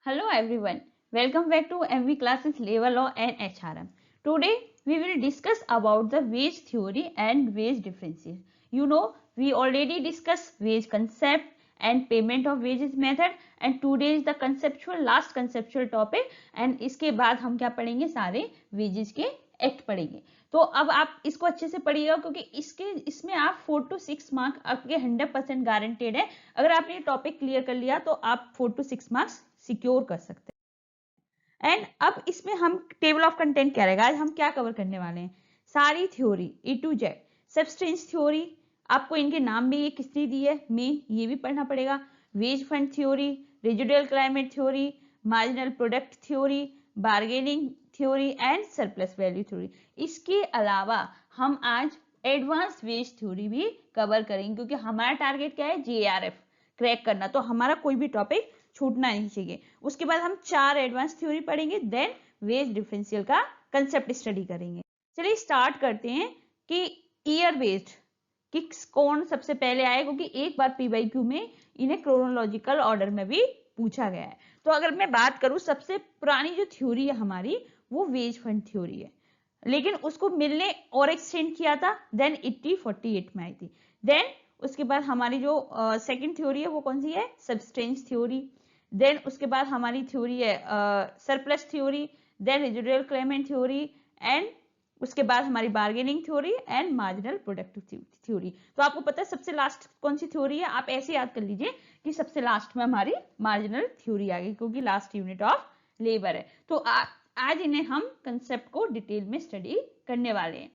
Hello everyone, welcome back to MV classes Labor Law and HRM. Today we will discuss about the wage theory and wage differences. You know, we already discussed wage concept and payment of wages method and today is the last conceptual topic and इसके बाद हम क्या पढ़ेंगे सारे wages के act पढ़ेंगे। तो अब आप इसको अच्छे से पढ़िएगा क्योंकि इसमें आप 4 to 6 मार्क्स आपके 100% गारंटेड है। अगर आपने ये टॉपिक क्लियर कर लिया तो आप 4 to 6 मार्क्स सिक्योर कर सकते हैं। एंड अब इसमें हम टेबल ऑफ कंटेंट क्या रहेगा, आज हम क्या कवर करने वाले हैं, सारी theory A to Z. Substance theory, आपको इनके नाम भी ये किसने दी है, मेन ये भी पढ़ना पड़ेगा। Wage fund theory, residual climate theory, marginal product theory, bargaining theory and surplus value theory. इसके अलावा हम आज एडवांस वेज थ्योरी भी कवर करेंगे क्योंकि हमारा टारगेट क्या है, JRF क्रैक करना। तो हमारा कोई भी टॉपिक छूटना नहीं चाहिए। उसके बाद हम 4 एडवांस थ्योरी पढ़ेंगे, देन वेज डिफरेंशियल का कंसेप्ट स्टडी करेंगे। चलिए स्टार्ट करते हैं कि ईयर बेस्ड कि कौन सबसे पहले आए, क्योंकि एक बार PYQ में इन्हें क्रोनोलॉजिकल ऑर्डर में भी पूछा गया है। तो अगर मैं बात करूं, सबसे पुरानी जो थ्योरी है हमारी वो वेज फंड थ्योरी है, लेकिन उसको मिल ने और एक्सटेंड किया था, देन 1848 में आई थी। देन उसके बाद हमारी जो सेकंड थ्योरी है वो कौन सी है, सब्सटेंस थ्योरी। देन उसके बाद हमारी थ्योरी है surplus theory, then residual claimant theory and उसके बाद हमारी bargaining theory and marginal product theory. तो आपको पता है सबसे लास्ट कौन सी थ्योरी है, आप ऐसे याद कर लीजिए कि सबसे लास्ट में हमारी मार्जिनल थ्योरी आ गई क्योंकि लास्ट यूनिट ऑफ लेबर है। तो आज इन्हें हम कंसेप्ट को डिटेल में स्टडी करने वाले हैं।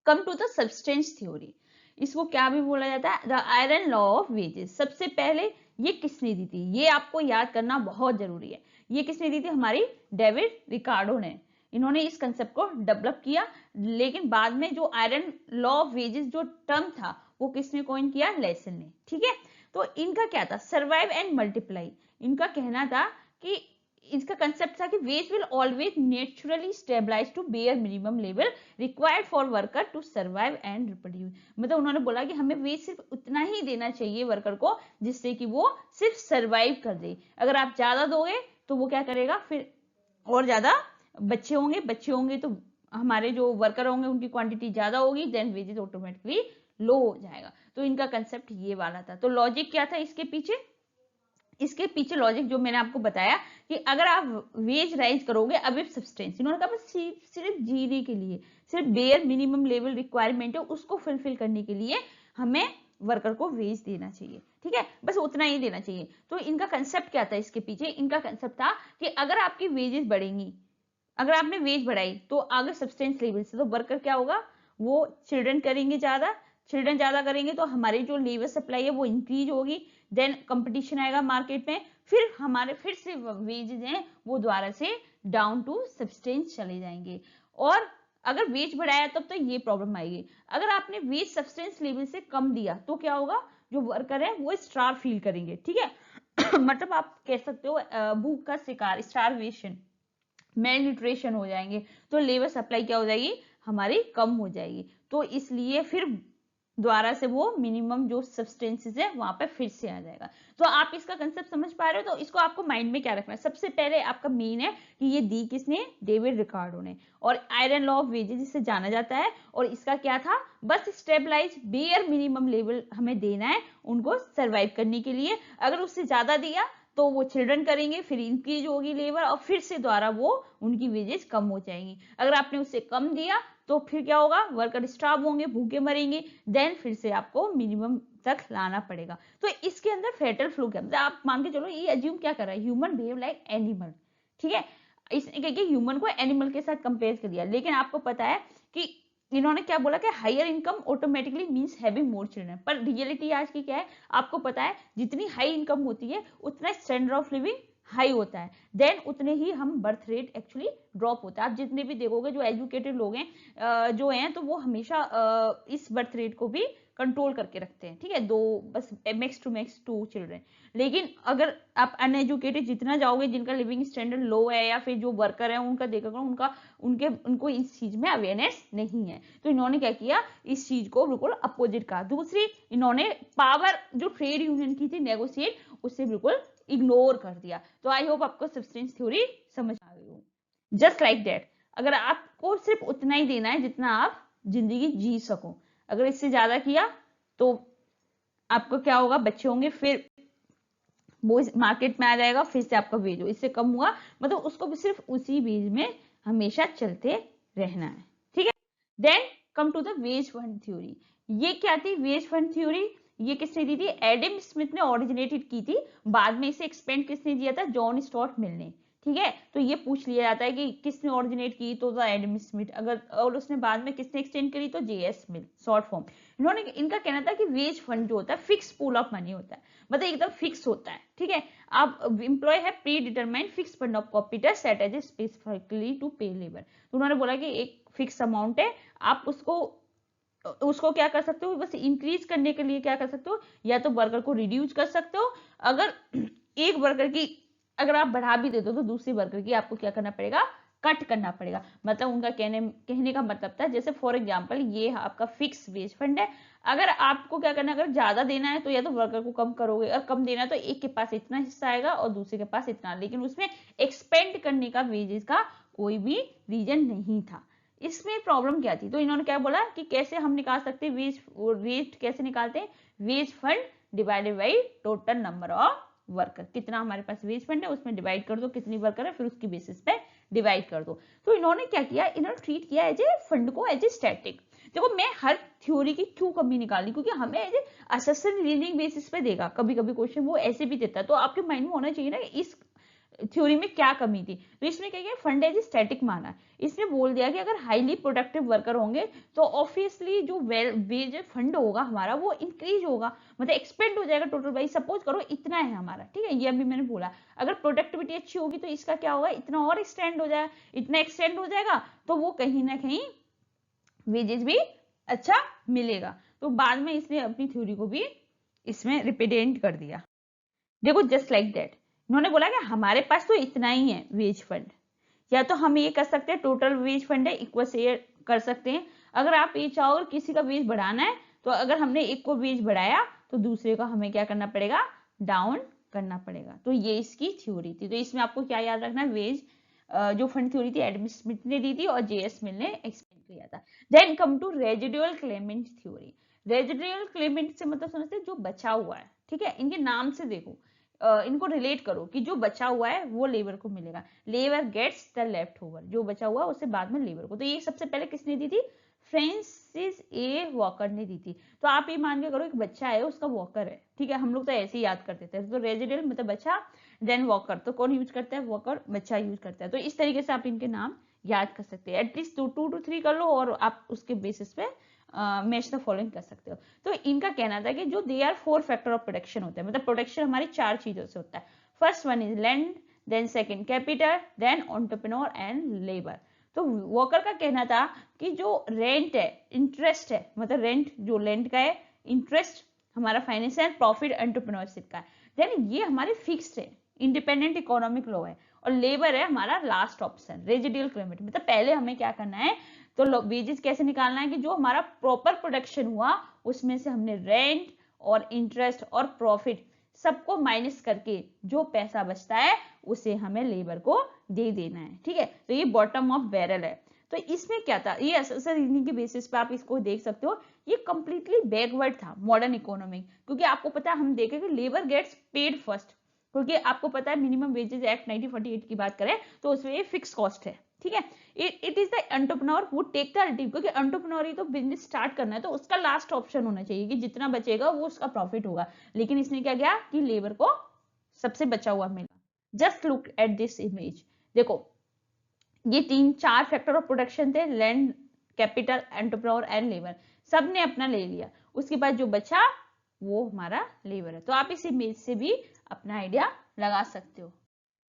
Come to the substance theory, इसको क्या भी बोला जाता है, the iron law of wages. सबसे पहले ये किसने दी थी, ये आपको याद करना बहुत जरूरी है। ये किसने दी थी, हमारी डेविड रिकार्डो ने। इन्होंने इस कंसेप्ट को डेवलप किया, लेकिन बाद में जो आयरन लॉ ऑफ वेजेस जो टर्म था वो किसने कॉइन किया, लेसन ने। ठीक है, तो इनका क्या था, सर्वाइव एंड मल्टीप्लाई। इनका कहना था कि इसका कंसेप्ट था कि wage will always naturally stabilize to bare minimum level required for worker to survive and reproduce. मतलब उन्होंने बोला कि हमें वेज सिर्फ उतना ही देना चाहिए वर्कर को जिससे कि वो सिर्फ सर्वाइव कर दे। अगर आप ज्यादा दोगे तो वो क्या करेगा, फिर और ज्यादा बच्चे होंगे तो हमारे जो वर्कर होंगे उनकी क्वांटिटी ज्यादा होगी, देन वेजेस ऑटोमेटिकली लो हो जाएगा। तो इनका कंसेप्ट ये वाला था। तो लॉजिक क्या था इसके पीछे, इसके पीछे लॉजिक जो मैंने आपको बताया कि अगर आप वेज राइज करोगे, अब सब्सटेंस इन्होंने कहा बस सिर्फ जीने के लिए, सिर्फ बेयर मिनिमम लेवल रिक्वायरमेंट है उसको फुलफिल करने के लिए हमें वर्कर को वेज देना चाहिए। ठीक है, बस उतना ही देना चाहिए। तो इनका कंसेप्ट क्या था इसके पीछे, इनका कंसेप्ट था कि अगर आपकी वेजेस बढ़ेंगी, अगर आपने वेज बढ़ाई तो आगे सब्सटेंस लेवल से तो वर्कर क्या होगा, वो चिल्ड्रन करेंगे ज्यादा, चिल्ड्रन ज्यादा करेंगे तो हमारी जो लेबर सप्लाई है वो इंक्रीज होगी, देन कंपटीशन आएगा मार्केट में, फिर हमारे फिर से वेजेस हैं वो दोबारा से डाउन टू सब्सटेंस चले जाएंगे। और अगर वेज बढ़ाया तब तो ये प्रॉब्लम आएगी। अगर आपने वेज सब्सटेंस लेवल से कम दिया तो क्या होगा, जो वर्कर है वो स्टार फील करेंगे। ठीक है मतलब आप कह सकते हो भूख का शिकार, स्टारवेशन, मेल न्यूट्रिशन हो जाएंगे, तो लेबर सप्लाई क्या हो जाएगी, हमारी कम हो जाएगी। तो इसलिए फिर द्वारा से वो मिनिमम जो सब्सटेंसेस है वहां पे फिर से आ जाएगा। तो आप इसका कंसेप्ट समझ पा रहे हो। तो इसको आपको माइंड में क्या रखना है, सबसे पहले आपका मेन है कि ये दी किसने, डेविड रिकार्डो ने, और आयरन लॉ ऑफ वेजेस जिसे जाना जाता है। और इसका क्या था, बस स्टेबलाइज बेयर मिनिमम लेवल हमें देना है उनको सर्वाइव करने के लिए। अगर उससे ज्यादा दिया तो वो चिल्ड्रन करेंगे, फिर इंक्रीज होगी लेबर और फिर से द्वारा वो उनकी वेजेस कम हो जाएंगी। अगर आपने उससे कम दिया तो फिर क्या होगा, वर्कर स्टार्व होंगे, भूखे मरेंगे, देन फिर से आपको मिनिमम तक लाना पड़ेगा। तो इसके अंदर फेटल फ्लू क्या, मतलब आप मान के चलो ये अज्यूम क्या कर रहा है, ह्यूमन बिहेव लाइक एनिमल। ठीक है, इसने क्या किया, ह्यूमन को एनिमल के साथ कंपेयर कर दिया। लेकिन आपको पता है कि इन्होंने क्या बोला कि higher income automatically means having more children, पर रियलिटी आज की क्या है आपको पता है, जितनी हाई इनकम होती है उतना स्टैंडर्ड ऑफ लिविंग हाई होता है, देन उतने ही हम बर्थ रेट एक्चुअली ड्रॉप होता है। आप जितने भी देखोगे जो एजुकेटेड लोग हैं जो हैं तो वो हमेशा इस बर्थ रेट को भी कंट्रोल करके रखते हैं। ठीक है, दो बस मैक्स टू मैक्स 2 चिल्ड्रन। लेकिन अगर आप अनएजुकेटेड जितना जाओगे, जिनका लिविंग स्टैंडर्ड लो है या फिर जो वर्कर है उनका देखोगे उनको इस चीज में अवेयरनेस नहीं है। तो इन्होंने क्या किया, इस चीज को बिल्कुल अपोजिट कहा। दूसरी, इन्होंने पावर जो ट्रेड यूनियन की थी नेगोशिएट, उससे बिल्कुल इग्नोर कर दिया। तो आई होप आपको सब्सटेंस थ्योरी समझ आ गई हो। जस्ट लाइक दैट, अगर आपको सिर्फ उतना ही देना है जितना आप जिंदगी जी सको, अगर इससे ज्यादा किया तो आपको क्या होगा, बच्चे होंगे, फिर वो मार्केट में आ जाएगा, फिर से आपका वेज हो, इससे कम हुआ मतलब उसको भी सिर्फ उसी वेज में हमेशा चलते रहना है, ठीक है। Then come to the wage fund theory. ये क्या थी वेज फंड थ्योरी? ये किसने दी थी? एडम स्मिथ ने ओरिजिनेटेड की थी, बाद में इसे एक्सपेंड किसने दिया था? जॉन स्टुअर्ट मिल ने, ठीक है। तो ये पूछ लिया जाता है कि किसने ओरिजिनेट की, तो एडम स्मिथ, अगर और उसने बाद में किसने एक्सटेंड करी, तो जेएस मिल, शॉर्ट फॉर्म। इन्होंने, इनका कहना था कि वेज फंड जो होता है फिक्स पूल ऑफ मनी होता है, मतलब एकदम फिक्स होता है, ठीक है। आप एम्प्लॉय है predetermined fix fund of capital set as specifically to pay labour. तो उन्होंने बोला कि एक फिक्स अमाउंट है, आप उसको क्या कर सकते हो, बस इंक्रीज करने के लिए क्या कर सकते हो, या तो वर्कर को रिड्यूस कर सकते हो, अगर एक वर्कर की अगर आप बढ़ा भी देते हो तो दूसरी वर्कर की आपको क्या करना पड़ेगा, कट करना पड़ेगा। मतलब उनका कहने का मतलब था, जैसे फॉर एग्जांपल ये आपका फिक्स वेज फंड है, अगर आपको क्या करना है, अगर ज्यादा देना है तो या तो वर्कर को कम करोगे, और कम देना है तो एक के पास इतना हिस्सा आएगा और दूसरे के पास इतना, लेकिन उसमें एक्सपेंड करने का वेजेस का कोई भी रीजन नहीं था। इसमें प्रॉब्लम क्या थी, तो इन्होंने क्या बोला कि कैसे हम निकाल सकते हैं वेज कैसे निकालते हैं, wage fund divided by total number of worker, कितना हमारे पास वेज फंड है उसमें डिवाइड कर दो कितनी वर्कर है, फिर उसकी बेसिस पे डिवाइड कर दो। तो इन्होंने क्या किया, इन्होंने ट्रीट किया एज ए फंड को एज ए स्टैटिक। देखो मैं हर थ्योरी की क्यों कमी निकाली, क्योंकि हमें as a assessment reasoning basis पे देगा, कभी कभी क्वेश्चन वो ऐसे भी देता है, तो आपके माइंड में होना चाहिए ना कि इस थ्योरी में क्या कमी थी। तो इसमें क्या किया, फंड एज स्टैटिक माना, इसने बोल दिया कि अगर हाईली प्रोडक्टिव वर्कर होंगे तो ऑब्वियसली जो वेज फंड होगा हमारा वो इंक्रीज होगा, मतलब एक्सपेंड हो जाएगा टोटल बाई, सपोज करो इतना है हमारा, ठीक है, ये अभी मैंने बोला, अगर प्रोडक्टिविटी अच्छी होगी तो इसका क्या होगा, इतना और एक्सटेंड हो जाएगा, इतना एक्सटेंड हो जाएगा, तो वो कहीं ना कहीं वेजेस भी अच्छा मिलेगा। तो बाद में इसने अपनी थ्योरी को भी इसमें रिप्रेजेंट कर दिया। देखो जस्ट लाइक दैट, इन्होंने बोला कि हमारे पास तो इतना ही है वेज फंड, या तो हम ये कर सकते हैं टोटल वेज फंड है इक्वल शेयर कर सकते हैं, अगर आप ये चाहो और किसी का वेज बढ़ाना है तो अगर हमने एक को वेज बढ़ाया तो दूसरे का हमें क्या करना पड़ेगा, डाउन करना पड़ेगा। तो ये इसकी थ्योरी थी। तो इसमें आपको क्या याद रखना है, वेज जो फंड थ्योरी थी एडम स्मिथ ने दी थी और जेएस मिल ने एक्सप्लेन किया था। Then come to residual claimant theory. Residual claimant से मतलब समझते हैं जो बचा हुआ है, ठीक है, इनके नाम से देखो, इनको रिलेट करो कि जो बचा हुआ है वो लेबर को मिलेगा, labour gets the left over, जो बचा हुआ उससे बाद में लेबर को। तो ये सबसे पहले किसने दी थी, फ्रांसिस ए वॉकर ने दी थी। तो आप ये मान के करो एक बच्चा है उसका वॉकर है, ठीक है, हम लोग तो ऐसे ही याद करते थे, तो रेजिडुअल मतलब बच्चा, देन वॉकर, तो कौन यूज करता है, वॉकर बच्चा यूज करता है। तो इस तरीके से आप इनके नाम याद कर सकते हैं, एटलीस्ट 2 to 3 कर लो और आप उसके बेसिस पे मैच द फॉलोइंग कर सकते हो। तो इनका कहना था कि जो they are 4 factor of production होता है, मतलब प्रोडक्शन हमारी 4 चीजों से होता है। First one is land, then second capital, then entrepreneur and labour. तो वॉकर का कहना था कि जो रेंट है, इंटरेस्ट है, मतलब रेंट जो लैंड का है, इंटरेस्ट हमारा फाइनेंशियल, प्रॉफिट एंटरप्रेन्योरशिप का है, देन ये हमारे फिक्स्ड है, इंडिपेंडेंट इकोनॉमिक लॉ है, और लेबर है हमारा लास्ट ऑप्शन रेजिडुअल क्लेमेंट। मतलब पहले हमें क्या करना है, तो वेजेस कैसे निकालना है कि जो हमारा प्रॉपर प्रोडक्शन हुआ उसमें से हमने रेंट और इंटरेस्ट और प्रॉफिट सबको माइनस करके जो पैसा बचता है उसे हमें लेबर को दे देना है, ठीक है। तो ये बॉटम ऑफ बैरल है। तो इसमें क्या था, ये असेसर रीजनिंग के बेसिस पे आप इसको देख सकते हो, ये कंप्लीटली बैकवर्ड था मॉडर्न इकोनॉमी, क्योंकि आपको पता है हम देखें कि लेबर गेट्स पेड फर्स्ट, क्योंकि आपको पता है मिनिमम वेजेस एक्ट 1948 की बात करें तो उसमें ये फिक्स कॉस्ट है, ठीक है। It is the entrepreneur who take the ultimate, क्योंकि एंटरप्रेन्योर ही तो बिजनेस स्टार्ट करना है, तो उसका लास्ट ऑप्शन होना चाहिए कि जितना बचेगा वो उसका प्रॉफिट होगा। लेकिन इसने क्या किया कि लेबर को सबसे बचा हुआ मिला। Just look at this image, देखो ये 3-4 फैक्टर ऑफ प्रोडक्शन थे, land, capital, entrepreneur and labour, सबने अपना ले लिया, उसके बाद जो बचा वो हमारा लेबर है। तो आप इस इमेज से भी अपना आइडिया लगा सकते हो।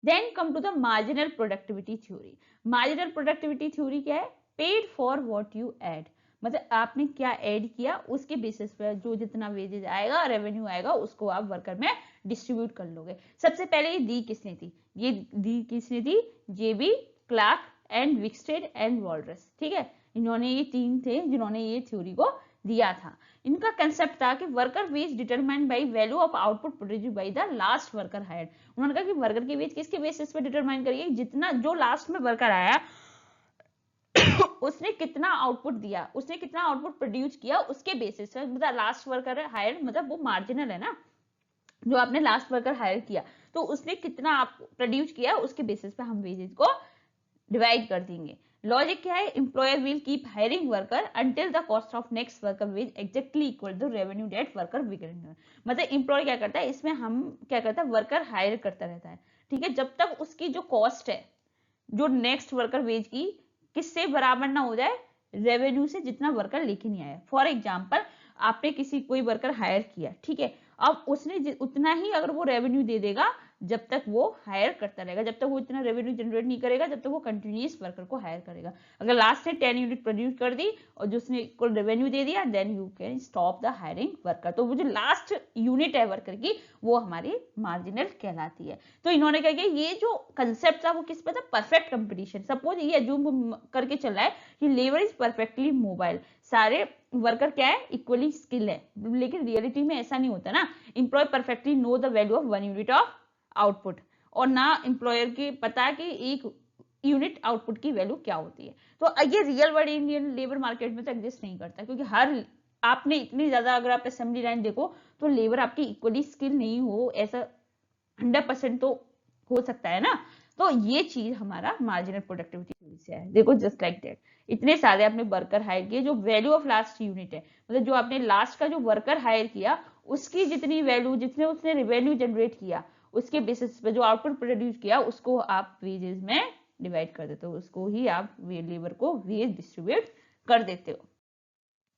Then come to the marginal productivity theory. Marginal productivity theory क्या है, paid for what you add, मतलब आपने क्या ऐड किया उसके बेसिस पर जो जितना वेजेज आएगा, रेवेन्यू आएगा, उसको आप वर्कर में डिस्ट्रीब्यूट कर लोगे। सबसे पहले ये दी किसने थी, ये दी किसने थी, जेबी, क्लार्क एंड विक्सटेड एंड वॉलरस, ठीक है, इन्होंने ये 3 थे जिन्होंने ये थ्योरी को दिया था। इनका कंसेप्ट था कि worker wage determined by value of output produced by the last worker hired. उन्होंने कहा कि वर्कर की वेज किसके बेसिस पे डिटरमाइन करिए, जितना जो लास्ट में वर्कर आया उसने कितना आउटपुट दिया, उसने कितना आउटपुट प्रोड्यूस किया, उसके बेसिस पे। मतलब लास्ट वर्कर हायर मतलब वो मार्जिनल है ना, जो आपने लास्ट वर्कर हायर किया तो उसने कितना आप प्रोड्यूस किया, उसके बेसिस पे हम वेजेस को डिवाइड कर देंगे। लॉजिक क्या है, employer will keep hiring worker until the cost of next worker wage exactly equal to revenue that worker will. मतलब एम्प्लॉयर क्या करता है, इसमें हम क्या करता है, वर्कर हायर करता रहता है, ठीक है, जब तक उसकी जो कॉस्ट है जो नेक्स्ट वर्कर वेज की किससे बराबर ना हो जाए, रेवेन्यू से, जितना वर्कर लेके नहीं आया। फॉर एग्जाम्पल आपने किसी कोई वर्कर हायर किया, ठीक है, अब उसने उतना ही अगर वो रेवेन्यू दे देगा जब तक वो हायर करता रहेगा, जब तक वो इतना रेवेन्यू जनरेट नहीं करेगा, जब तक वो कंटिन्यूअस वर्कर को हायर करेगा। अगर लास्ट ने 10 यूनिट प्रोड्यूस कर दी और जो उसने इक्वल रेवेन्यू दे दिया, then you can stop the hiring worker. तो वो जो लास्ट यूनिट है वर्कर की वो हमारी मार्जिनल कहलाती है। तो इन्होंने क्या किया, ये जो कंसेप्ट था वो किस पे था, परफेक्ट कंपटीशन। सपोज ये अज्यूम करके चल रहा है कि लेबर इज परफेक्टली मोबाइल, सारे वर्कर क्या है, इक्वली स्किल है, लेकिन रियलिटी में ऐसा नहीं होता ना। Employ perfectly know the value of 1 unit of output, और ना एम्प्लॉयर की पता है कि एक यूनिट आउटपुट की वैल्यू क्या होती है। तो ये real world Indian labour market में तो एग्जिस्ट नहीं करता, क्योंकि हर आपने इतनी ज्यादा अगर आप असेंबली लाइन देखो तो लेबर आपकी इक्वली स्किल नहीं हो, ऐसा 100% तो हो सकता है ना। तो ये चीज हमारा मार्जिनल प्रोडक्टिविटी से है। देखो जस्ट लाइक दैट, इतने सारे आपने वर्कर हायर किए, जो वैल्यू ऑफ लास्ट यूनिट है, मतलब जो आपने लास्ट का जो वर्कर हायर किया उसकी जितनी वैल्यू, जितने उसने रेवेन्यू जनरेट किया, उसके बेसिस पे जो आउटपुट प्रोड्यूस किया उसको आप वेजेस में डिवाइड कर देते हो, उसको ही आप लेबर को वेज डिस्ट्रीब्यूट कर देते हो।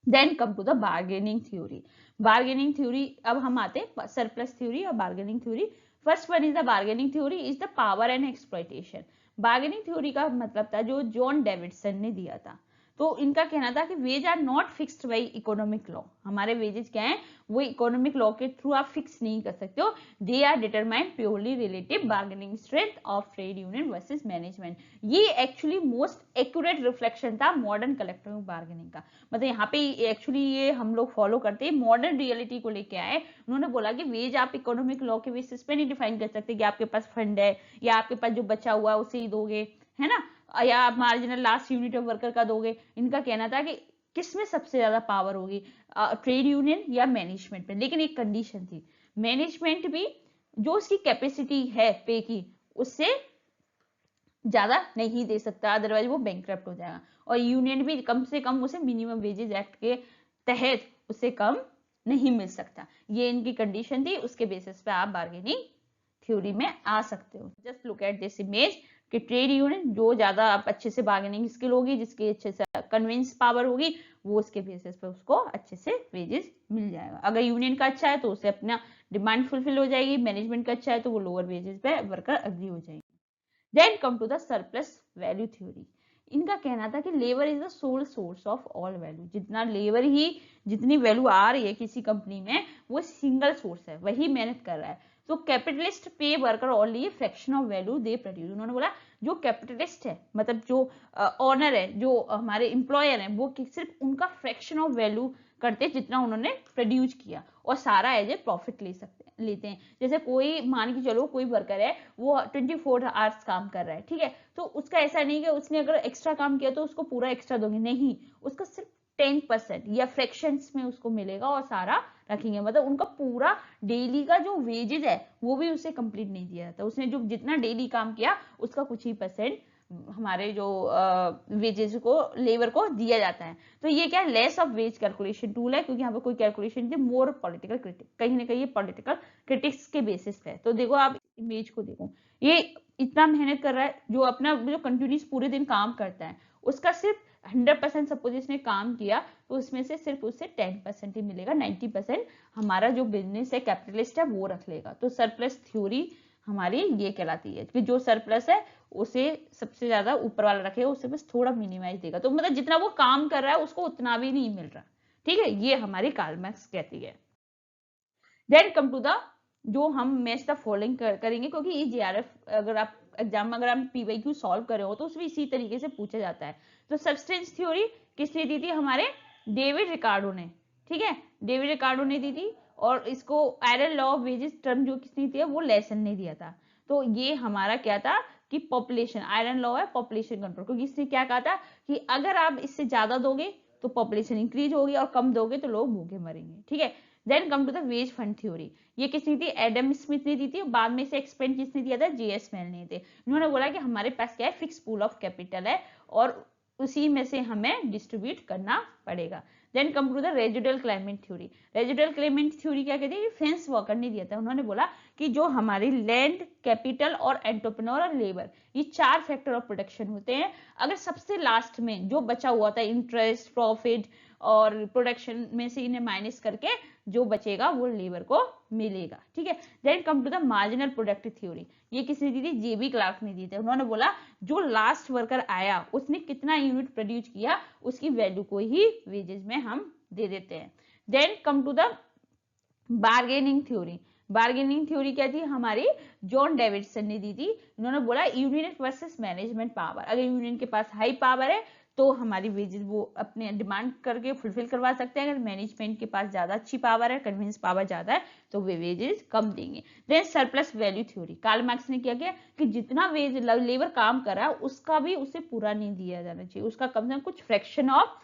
Then come to the bargaining theory. Bargaining theory, अब हम आते हैं सरप्लस थ्योरी और bargaining theory. First one is the bargaining theory is the power and exploitation. Bargaining theory का मतलब था जो जॉन डेविडसन ने दिया था। तो इनका कहना था कि wage are not fixed by economic law. हमारे वेजेस क्या है, वो इकोनॉमिक लॉ के थ्रू आप फिक्स नहीं कर सकते हो। They are determined purely relative bargaining strength of trade union versus management. ये एक्चुअली मोस्ट एक्यूरेट रिफ्लेक्शन था मॉडर्न कलेक्टिव बार्गेनिंग का। मतलब यहाँ पे एक्चुअली ये हम लोग फॉलो करते हैं, मॉडर्न रियलिटी को लेके आए। उन्होंने बोला कि वेज आप इकोनॉमिक लॉ के बेसिस पे नहीं डिफाइन कर सकते कि आपके पास फंड है या आपके पास जो बचा हुआ है उसे ही दोगे, है ना, या आप marginal last unit of worker का दोगे। इनका कहना था कि किसमें सबसे ज्यादा पावर होगी, ट्रेड यूनियन या मैनेजमेंट में। लेकिन एक कंडीशन थी, मैनेजमेंट भी जो उसकी कैपेसिटी है पे की उससे ज्यादा नहीं दे सकता, अदरवाइज वो बैंकक्रप्ट हो जाएगा। और यूनियन भी कम से कम उसे मिनिमम वेजेस एक्ट के तहत उससे कम नहीं मिल सकता। ये इनकी कंडीशन थी, उसके बेसिस पे आप बार्गेनिंग थ्योरी में आ सकते हो। Just look at this image कि ट्रेड यूनियन जो ज्यादा आप अच्छे से बार्गेनिंग स्किल होगी, जिसकी अच्छे से कन्विंस पावर होगी, वो उसके बेसिस पे उसको अच्छे से वेजेस मिल जाएगा। अगर यूनियन का अच्छा है तो उसे अपना डिमांड फुलफिल हो जाएगी, मैनेजमेंट का अच्छा है तो वो लोअर वेजेस पे वर्कर अग्री हो जाएंगे। Then come to the surplus value theory. इनका कहना था कि labour is the sole source of all value. जितना लेबर ही जितनी वैल्यू आ रही है किसी कंपनी में, वो सिंगल सोर्स है, वही मेहनत कर रहा है। तो कैपिटलिस्ट पे worker only a fraction of value they produce. उन्होंने बोला जो कैपिटलिस्ट है, मतलब जो ऑनर है, जो हमारे एम्प्लॉयर है, वो सिर्फ उनका फ्रैक्शन ऑफ वैल्यू करते जितना उन्होंने प्रोड्यूस किया, और सारा एज ए प्रॉफिट लेते हैं। जैसे कोई मान के चलो कोई वर्कर है, वो 24 आवर्स काम कर रहा है, ठीक है, तो उसका ऐसा नहीं कि उसने अगर एक्स्ट्रा काम किया तो उसको पूरा एक्स्ट्रा दोगे, नहीं, उसका सिर्फ 10% या फ्रैक्शंस में उसको मिलेगा और सारा रखेंगे। मतलब उनका पूरा डेली का जो वेजेस है वो भी उसे कंप्लीट नहीं दिया जाता। उसने जो जितना डेली काम किया उसका कुछ ही परसेंट हमारे जो वेजेस को, लेबर को दिया जाता है। तो ये क्या है, less of ways calculation tool है, क्योंकि यहाँ पे कोई कैलकुलेशन नहीं, मोर पॉलिटिकल क्रिटिक, कहीं ना कहीं ये पॉलिटिकल क्रिटिक्स के बेसिस पे है। तो देखो आप इमेज को देखो, ये इतना मेहनत कर रहा है, जो अपना जो कंटिन्यूस पूरे दिन काम करता है उसका सिर्फ 100% सपोज इसने काम किया तो उसमें से सिर्फ उससे 10% ही मिलेगा, 90% हमारा जो बिजनेस है, कैपिटलिस्ट है, वो रख लेगा। तो सरप्लस थ्योरी हमारी ये कहलाती है कि जो सरप्लस है उसे सबसे ज्यादा ऊपर वाला रखेगा, उसे बस थोड़ा मिनिमाइज देगा। तो मतलब जितना वो काम कर रहा है उसको उतना भी नहीं मिल रहा, ठीक है, ये हमारी कार्ल मार्क्स कहती है। देन कम टू द जो हम मैच द फॉलोइंग करेंगे, क्योंकि ये जेआरएफ अगर आप एग्जाम में अगर हम पीवाईक्यू सॉल्व कर रहे हो तो उसमें इसी तरीके से पूछा जाता है। तो सब्सटेंस थ्योरी किसने दी थी, हमारे डेविड रिकार्डो ने, ठीक है, डेविड रिकार्डो ने दी थी। और इसको iron law of wages term जो किसने दिया, वो लेसन ने दिया था। तो ये हमारा क्या था कि पॉपुलेशन, आयरन लॉ है पॉपुलेशन कंट्रोल, क्योंकि इसने क्या कहा था कि अगर आप इससे ज्यादा दोगे तो पॉपुलेशन इंक्रीज होगी और कम दोगे तो लोग भूखे मरेंगे, ठीक है। Then come to the wage fund theory, ये किसने दी, एडम स्मिथ ने दी थी। बाद में से एक्सपेंड किसने दिया था, जेएस मेल ने थे। इन्होंने बोला कि हमारे पास क्या है, फिक्स पूल ऑफ कैपिटल है और उसी में से हमें डिस्ट्रीब्यूट करना पड़ेगा। Then come to the residual climate theory. Residual climate theory क्या कहती है, फ्रांस वॉकर ने दिया था। उन्होंने बोला कि जो हमारी लैंड, कैपिटल और एंटरप्रेन्योर और लेबर, ये 4 फैक्टर ऑफ प्रोडक्शन होते हैं। अगर सबसे लास्ट में जो बचा हुआ था, इंटरेस्ट, प्रॉफिट और प्रोडक्शन में से इन्हें माइनस करके जो बचेगा वो लेबर को मिलेगा, ठीक है। Then come to the marginal product theory, ये किसने दी थी, जेबी क्लार्क ने दी थी। उन्होंने बोला जो लास्ट वर्कर आया उसने कितना यूनिट प्रोड्यूस किया, उसकी वैल्यू को ही वेजेस में हम दे देते हैं। Then come to the bargaining theory. Bargaining theory क्या थी, हमारी जॉन डेविडसन ने दी थी। उन्होंने बोला यूनियन वर्सेस मैनेजमेंट पावर, अगर यूनियन के पास हाई पावर है तो हमारी वेजेस वो अपने डिमांड करके फुलफिल करवा सकते हैं। अगर मैनेजमेंट के पास ज्यादा अच्छी पावर है, कन्विंस पावर ज्यादा है, तो वे वेजेस कम देंगे। Then surplus value theory, Karl Marx ने क्या किया कि जितना वेज लेबर काम कर रहा है उसका भी उसे पूरा नहीं दिया जाना चाहिए, उसका कम से कम कुछ फ्रैक्शन ऑफ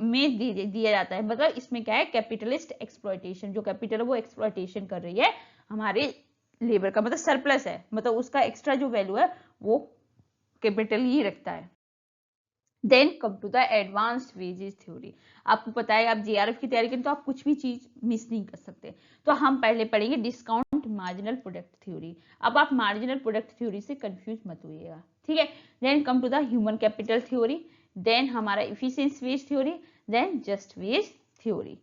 में दिया जाता है। मतलब इसमें क्या है, कैपिटलिस्ट एक्सप्लॉयटेशन, जो कैपिटल है वो एक्सप्लॉयटेशन कर रही है हमारे लेबर का, मतलब सरप्लस है, मतलब उसका एक्स्ट्रा जो वैल्यू है वो कैपिटल ही रखता है। Then come to the advanced wages theory. आपको पता है आप जेआरएफ की तैयारी करें तो आप कुछ भी चीज मिस नहीं कर सकते, तो हम पहले पढ़ेंगे डिस्काउंट मार्जिनल प्रोडक्ट थ्योरी। अब आप मार्जिनल प्रोडक्ट थ्योरी से कंफ्यूज मत होइएगा, ठीक है। Then come to the human capital theory, then हमारा efficiency wage theory, then just wage theory.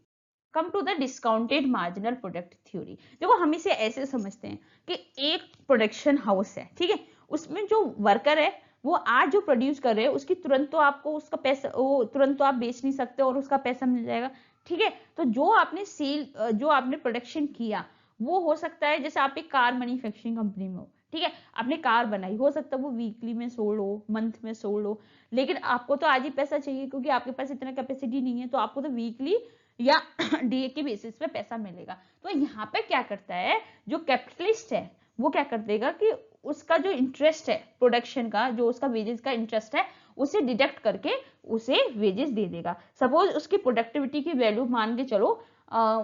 Come to the discounted marginal product theory. देखो हम इसे ऐसे समझते हैं कि एक प्रोडक्शन हाउस है, ठीक है, उसमें जो वर्कर है वो आज जो प्रोड्यूस कर रहे हैं उसकी तुरंत तो आपको उसका पैसा, वो तुरंत तो आप बेच नहीं सकते और उसका पैसा मिल जाएगा, ठीक है। तो जो आपने सेल, जो आपने प्रोडक्शन किया वो हो सकता है, जैसे आप एक कार मैन्युफैक्चरिंग कंपनी में हो, ठीक है, आपने कार बनाई, हो सकता है वो वीकली में सोल्ड हो, मंथ में सोल्ड हो, लेकिन आपको तो आज ही पैसा चाहिए क्योंकि आपके पास इतना कैपेसिटी नहीं है, तो आपको तो वीकली या डे के बेसिस पे पैसा मिलेगा। तो यहाँ पे क्या करता है जो कैपिटलिस्ट है वो क्या कर देगा कि उसका जो इंटरेस्ट है प्रोडक्शन का, जो उसका वेजेस का इंटरेस्ट है, उसे डिडक्ट करके उसे वेजेस दे देगा। सपोज उसकी प्रोडक्टिविटी की वैल्यू मान के चलो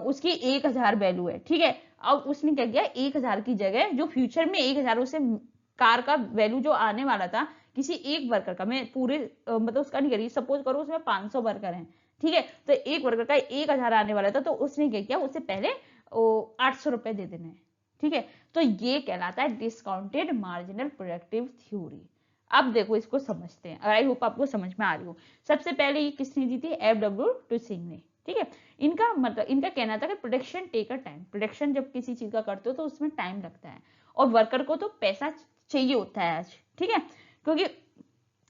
उसकी 1000 वैल्यू है, ठीक है। अब उसने क्या किया, 1000 की जगह जो फ्यूचर में 1000 उसे कार का वैल्यू जो आने वाला था किसी एक वर्कर का, मैं पूरे मतलब उसका नहीं करी, सपोज करो उसमें 500 वर्कर हैं, ठीक है, तो एक वर्कर का 1000 आने वाला था, तो उसने क्या किया, उसे पहले 800 रुपए दे देने, ठीक है। तो ये कहलाता है डिस्काउंटेड मार्जिनल प्रोडक्टिव थ्योरी। अब देखो इसको समझते हैं, आई होप आपको समझ में आ रही हो। सबसे पहले ये किसने दी थी, एफडब्ल्यू टुसिंग ने, ठीक है। इनका मतलब इनका कहना था कि production take a time, production जब किसी चीज का करते हो तो उसमें टाइम लगता है और वर्कर को तो पैसा चाहिए होता है आज, ठीक है, क्योंकि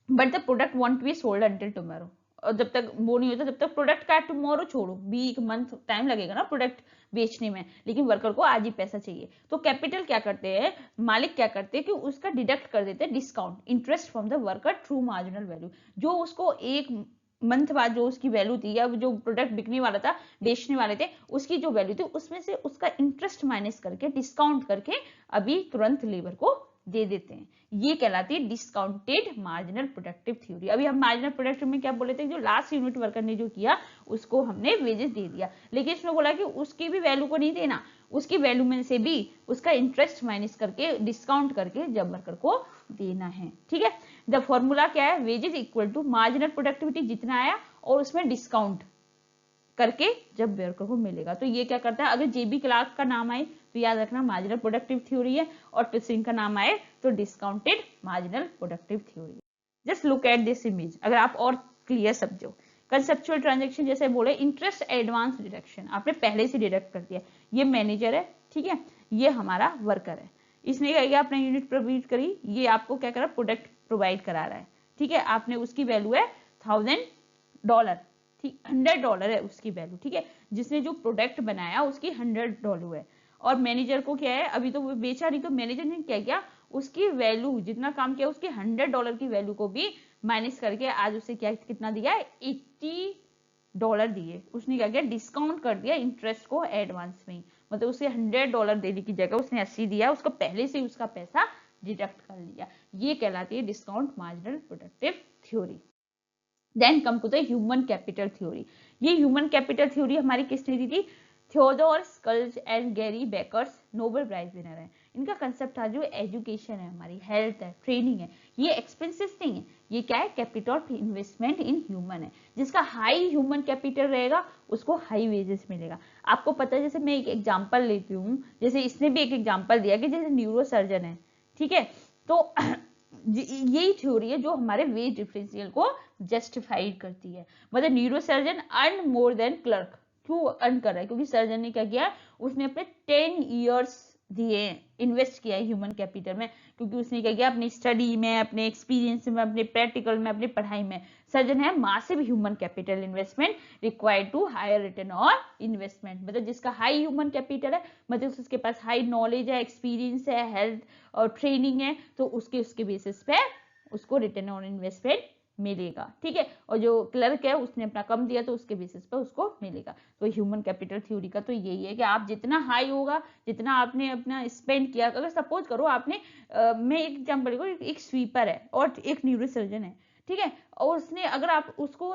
but the product want be sold until tomorrow, और जब तक वो नहीं होता जब तक प्रोडक्ट का टुमारो छोड़ो, वीक मंथ टाइम लगेगा ना प्रोडक्ट बेचने में, लेकिन वर्कर को आज ही पैसा चाहिए। तो कैपिटल क्या करते हैं, मालिक क्या करते हैं कि उसका डिडक्ट कर देते हैं discount interest from the worker through marginal value, जो उसको एक मंथ बाद जो उसकी वैल्यू थी या जो प्रोडक्ट बिकने वाला था, बेचने वाले थे, उसकी जो वैल्यू थी उसमें से उसका इंटरेस्ट माइनस करके डिस्काउंट करके अभी तुरंत लेबर को दे देते हैं। ये कहलाती है डिस्काउंटेड मार्जिनल प्रोडक्टिव थ्योरी। अभी हम मार्जिनल प्रोडक्टिव में क्या बोले थे, जो लास्ट यूनिट वर्कर ने जो किया उसको हमने वेजेस दे दिया, लेकिन इसमें बोला कि उसकी भी वैल्यू को नहीं देना, उसकी वैल्यू में से भी उसका इंटरेस्ट माइनस करके डिस्काउंट करके जब वर्कर को देना है, ठीक है। द फॉर्मूला क्या है, wages equal to marginal productivity जितना आया और उसमें डिस्काउंट करके जब वर्कर को मिलेगा। तो ये क्या करता है, अगर जेबी क्लार्क का नाम आए तो याद रखना मार्जिनल प्रोडक्टिव थ्योरी है, और टुसिंग का नाम आए तो डिस्काउंटेड मार्जिनल प्रोडक्टिव थ्योरी है। Just look at this image, अगर आप और क्लियर समझो। कंसेप्चुअल ट्रांजेक्शन जैसे बोले, इंटरेस्ट एडवांस डिडक्शन आपने पहले से डिडक्ट कर दिया, ये मैनेजर है, ठीक है, ये हमारा वर्कर है, इसने क्या किया, अपना यूनिट प्रोवाइड करी, ये आपको क्या कर रहा है, प्रोडक्ट प्रोवाइड करा रहा है, ठीक है, आपने उसकी वैल्यू है $1000, ठीक, $100 है उसकी वैल्यू, ठीक है, जिसने जो प्रोडक्ट बनाया उसकी $100 है, और मैनेजर को क्या है, अभी तो वो बेचा नहीं, तो मैनेजर ने क्या किया, उसकी वैल्यू जितना काम किया उसके $100 की वैल्यू को भी माइनस करके आज उसे क्या कितना दिया है, $100 दिए, उसने क्या किया, डिस्काउंट कर दिया इंटरेस्ट को एडवांस में, मतलब उसे $100 देने की जगह उसने 80 दिया, उसको पहले से उसका पैसा डिडक्ट कर लिया। ये कहलाती है discount marginal productive theory. Then come to the human capital theory. ये ह्यूमन कैपिटल थ्योरी हमारी किसने दी थी, Theodore Schultz and Gary Becker's, Nobel prize winner है। इनका कंसेप्ट था जो एजुकेशन है, हमारी हेल्थ है, ट्रेनिंग है, ये एक्सपेंसेस नहीं है, ये क्या है, capital of investment in human है। जिसका हाई ह्यूमन कैपिटल रहेगा उसको हाई वेजेस मिलेगा। आपको पता है, जैसे मैं एक एग्जांपल लेती हूँ, जैसे इसने भी एक एग्जांपल दिया कि जैसे न्यूरो सर्जन है, ठीक है, तो यही थ्योरी है जो हमारे वेज डिफरेंशियल को जस्टिफाइड करती है। मतलब neuro surgeon earn more than clerk, क्यों अर्न कर रहा है, क्योंकि सर्जन ने क्या किया, उसने अपने 10 ईयर्स दिए, इन्वेस्ट किया है ह्यूमन कैपिटल में, क्योंकि उसने क्या किया, अपनी स्टडी में, अपने एक्सपीरियंस में, अपने प्रैक्टिकल में, अपनी पढ़ाई में। सर्जन है massive human capital investment required to higher return और इन्वेस्टमेंट, मतलब जिसका हाई ह्यूमन कैपिटल है, मतलब उसके पास हाई नॉलेज है, एक्सपीरियंस है, हेल्थ और ट्रेनिंग है, तो उसके बेसिस पे उसको रिटर्न ऑन इन्वेस्टमेंट मिलेगा, ठीक है। और जो क्लर्क है उसने अपना कम दिया तो उसके बेसिस पे उसको मिलेगा। तो ह्यूमन कैपिटल थ्योरी का तो यही है कि आप जितना हाई होगा, जितना आपने अपना स्पेंड किया, अगर सपोज करो आपने मैं एक एग्जांपल को, एक स्वीपर है और एक न्यूरो सर्जन है, ठीक है, और उसने, अगर आप उसको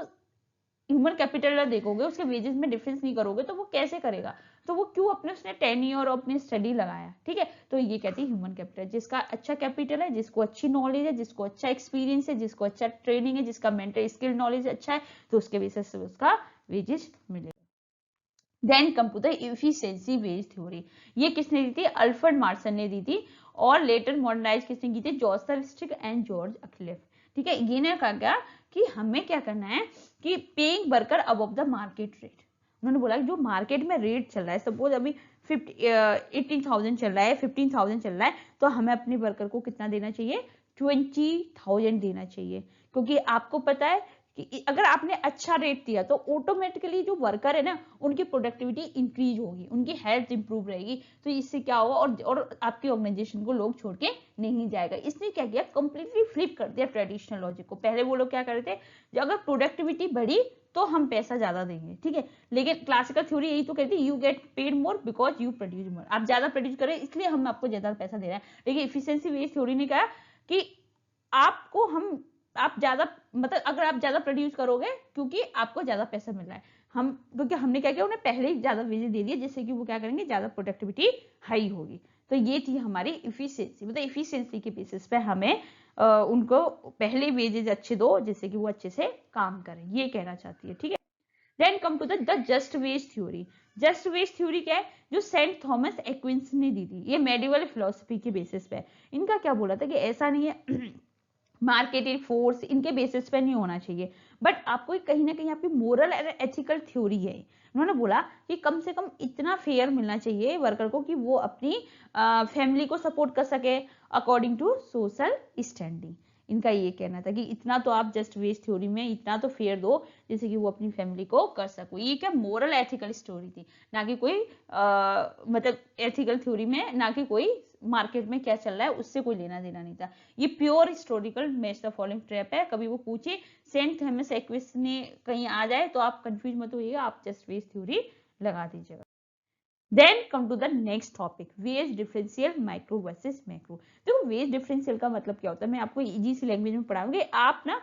ह्यूमन कैपिटल देखोगे, उसके वेजेस में डिफरेंस नहीं करोगे तो वो कैसे करेगा, तो वो क्यों, अपने उसने 10 ईयर और अपनी स्टडी लगाया, ठीक है। तो ये कहती है ह्यूमन कैपिटल, जिसका अच्छा कैपिटल है, जिसको अच्छी नॉलेज है, जिसको अच्छा एक्सपीरियंस है, जिसको अच्छा ट्रेनिंग है, जिसका मेंटल स्किल नॉलेज अच्छा है, तो उसके बेसिस से उसका वेजेस मिलेगा। Then come to the efficiency wage theory. ये किसने दी थी, अल्फ्रेड मार्सन ने दी थी, और लेटर मॉडर्नाइज किसने की थी, जोसेफ स्टिग एंड जॉर्ज अक्लेफ, ठीक है। ये ने कहा क्या कि हमें क्या करना है कि paying worker above the market rate. उन्होंने बोला कि जो मार्केट में रेट चल रहा है, सपोज अभी 18,000 चल रहा है, 15,000 चल रहा है, तो हमें अपने वर्कर को कितना देना चाहिए, 20,000 देना चाहिए। क्योंकि आपको पता है कि अगर आपने अच्छा रेट दिया तो ऑटोमेटिकली जो वर्कर है ना, उनकी प्रोडक्टिविटी इंक्रीज होगी, उनकी हेल्थ इंप्रूव रहेगी, तो इससे क्या होगा, और आपकी ऑर्गेनाइजेशन को लोग छोड़ के नहीं जाएगा। इसने क्या किया, कंप्लीटली फ्लिप कर दिया ट्रेडिशनल लॉजिक को। पहले वो लोग क्या करते थे, अगर प्रोडक्टिविटी बढ़ी तो हम पैसा ज्यादा देंगे, ठीक है, लेकिन क्लासिकल थ्योरी यही तो कहती है, you get paid more because you produce more, आप ज्यादा प्रोड्यूस करें इसलिए हम आपको ज्यादा पैसा दे रहे हैं। लेकिन इफिशिएंसी बेस्ड थ्योरी ने कहा कि आपको हम, आप ज्यादा, मतलब अगर आप ज्यादा प्रोड्यूस करोगे क्योंकि आपको ज्यादा पैसा मिल रहा है, हम, क्योंकि हमने क्या किया, उन्हें पहले ही ज्यादा वेजेस दे दिए, जिससे कि वो क्या करेंगे, ज्यादा प्रोडक्टिविटी हाई होगी। तो ये थी हमारी इफिशिएंसी, मतलब इफिशिएंसी के बेसिस पे हमें उनको पहले वेजेस अच्छे दो, जिससे कि वो अच्छे से काम करें, ये कहना चाहती है, ठीक है। Then come to the just wage theory. Just wage theory क्या है, जो सेंट थॉमस एक्विंस ने दी थी, ये मेडिवल फिलोसफी के बेसिस पे। इनका क्या बोला था कि ऐसा नहीं है मार्केटेड फोर्स इनके बेसिस पे नहीं होना चाहिए, बट आपको कहीं ना कहीं आपकी मोरल एंड एथिकल थ्योरी है। उन्होंने बोला कि कम से कम इतना फेयर मिलना चाहिए वर्कर को कि वो अपनी फैमिली को सपोर्ट कर सके अकॉर्डिंग टू सोशल स्टैंडिंग। इनका ये कहना था कि इतना तो आप जस्ट वेज थ्योरी में इतना तो फेयर दो जैसे कि वो अपनी फैमिली को कर सको। ये क्या मोरल एथिकल स्टोरी थी, ना कि कोई मतलब एथिकल थ्योरी में, ना कि कोई मार्केट में क्या चल रहा है उससे कोई लेना देना नहीं था। ये pure historical match the following trap है। कभी वो पूछे सेंट थॉमस एक्विस ने कहीं आ जाए तो आप कंफ्यूज मत होइएगा, आप जस्ट वेज थ्योरी लगा दीजिएगा। Then come to the next topic, wage differential micro versus macro. देखो वेज डिफरेंशियल का मतलब क्या होता है, मैं आपको इजी सी लैंग्वेज में पढ़ाऊंगी, आप ना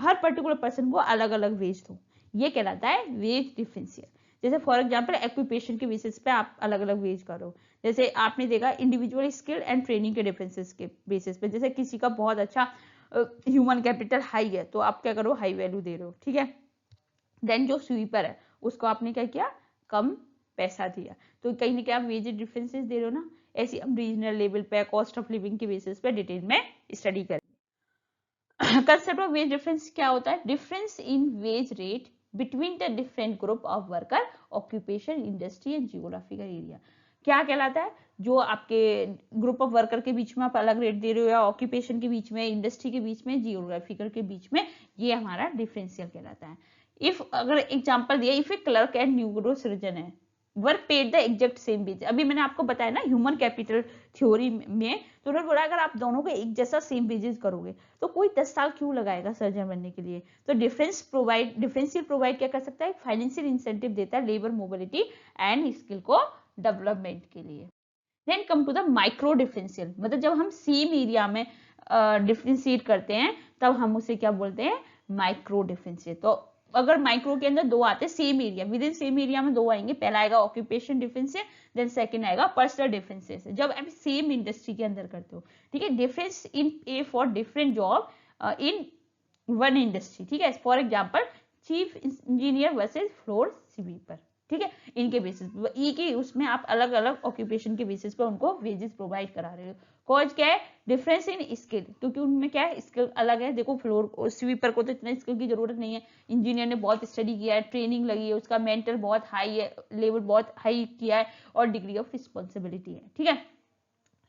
हर पर्टिकुलर पर्सन को अलग अलग वेज दो, ये कहलाता है वेज डिफरेंशियल। जैसे फॉर एग्जांपल एक्यूपेशन के बेसिस पे आप अलग अलग वेज करो, जैसे आपने देखा इंडिविजुअल स्किल एंड ट्रेनिंग के डिफरेंसेस के बेसिस पे, जैसे किसी का बहुत अच्छा ह्यूमन कैपिटल हाई है तो आप क्या करो, हाई वैल्यू दे रहे हो, ठीक है। देन जो स्वीपर है उसको आपने क्या किया, कम पैसा दिया, तो कहीं ना कहीं आप वेज डिफरेंसेस दे रहे हो ना। ऐसे हम रीजनल लेवल पे, कॉस्ट ऑफ लिविंग के बेसिस पे डिटेल में स्टडी करेंगे। कंसेप्ट ऑफ वेज डिफरेंस क्या होता है, difference in wage rate between the different group of worker, occupation, industry and geographical area. क्या कहलाता है, जो आपके ग्रुप ऑफ वर्कर के बीच में आप अलग रेट दे रहे हो, या ऑक्यूपेशन के बीच में, इंडस्ट्री के बीच में, जियोग्राफिकल के बीच में, ये हमारा डिफरेंशियल कहलाता है। इफ अगर एग्जांपल दिया, if a clerk and neuro surgeon है, were paid the exact same wage. अभी मैंने आपको बताया ना ह्यूमन कैपिटल थ्योरी में, तो उन्होंने बोला अगर आप दोनों को एक जैसा सेम वेजेस करोगे तो कोई 10 साल क्यों लगाएगा सर्जन बनने के लिए। तो डिफरेंशियल प्रोवाइड क्या कर सकता है, फाइनेंशियल इंसेंटिव देता है लेबर मोबिलिटी एंड स्किल को डेवलपमेंट के लिए। Then come to the micro differential, मतलब जब हम सेम एरिया में डिफरेंशिएट करते हैं तब हम उसे क्या बोलते हैं, माइक्रो डिफरेंशियल। तो अगर माइक्रो के अंदर दो आते हैं same area, with in same area में दो आएंगे, पहला आएगा ऑक्यूपेशन डिफरेंशियल, देन सेकंड आएगा पर्सनल डिफरेंशियल। जब आप सेम इंडस्ट्री के अंदर करते हो, ठीक है, डिफरेंस इन पे for different job in one industry, ठीक है, for example chief engineer versus floor sweeper, ठीक है, इनके बेसिस पे ई की उसमें आप अलग अलग ऑक्यूपेशन के बेसिस पे उनको वेजेस प्रोवाइड करा रहे हो। कॉज क्या है, डिफरेंस इन स्किल, क्योंकि उनमें क्या है स्किल अलग है। देखो फ्लोर स्वीपर को तो इतना स्किल की जरूरत नहीं है, इंजीनियर ने बहुत स्टडी किया है, ट्रेनिंग लगी है, उसका मेंटल बहुत हाई है, लेवल बहुत हाई किया है और डिग्री ऑफ रिस्पॉन्सिबिलिटी है, ठीक है।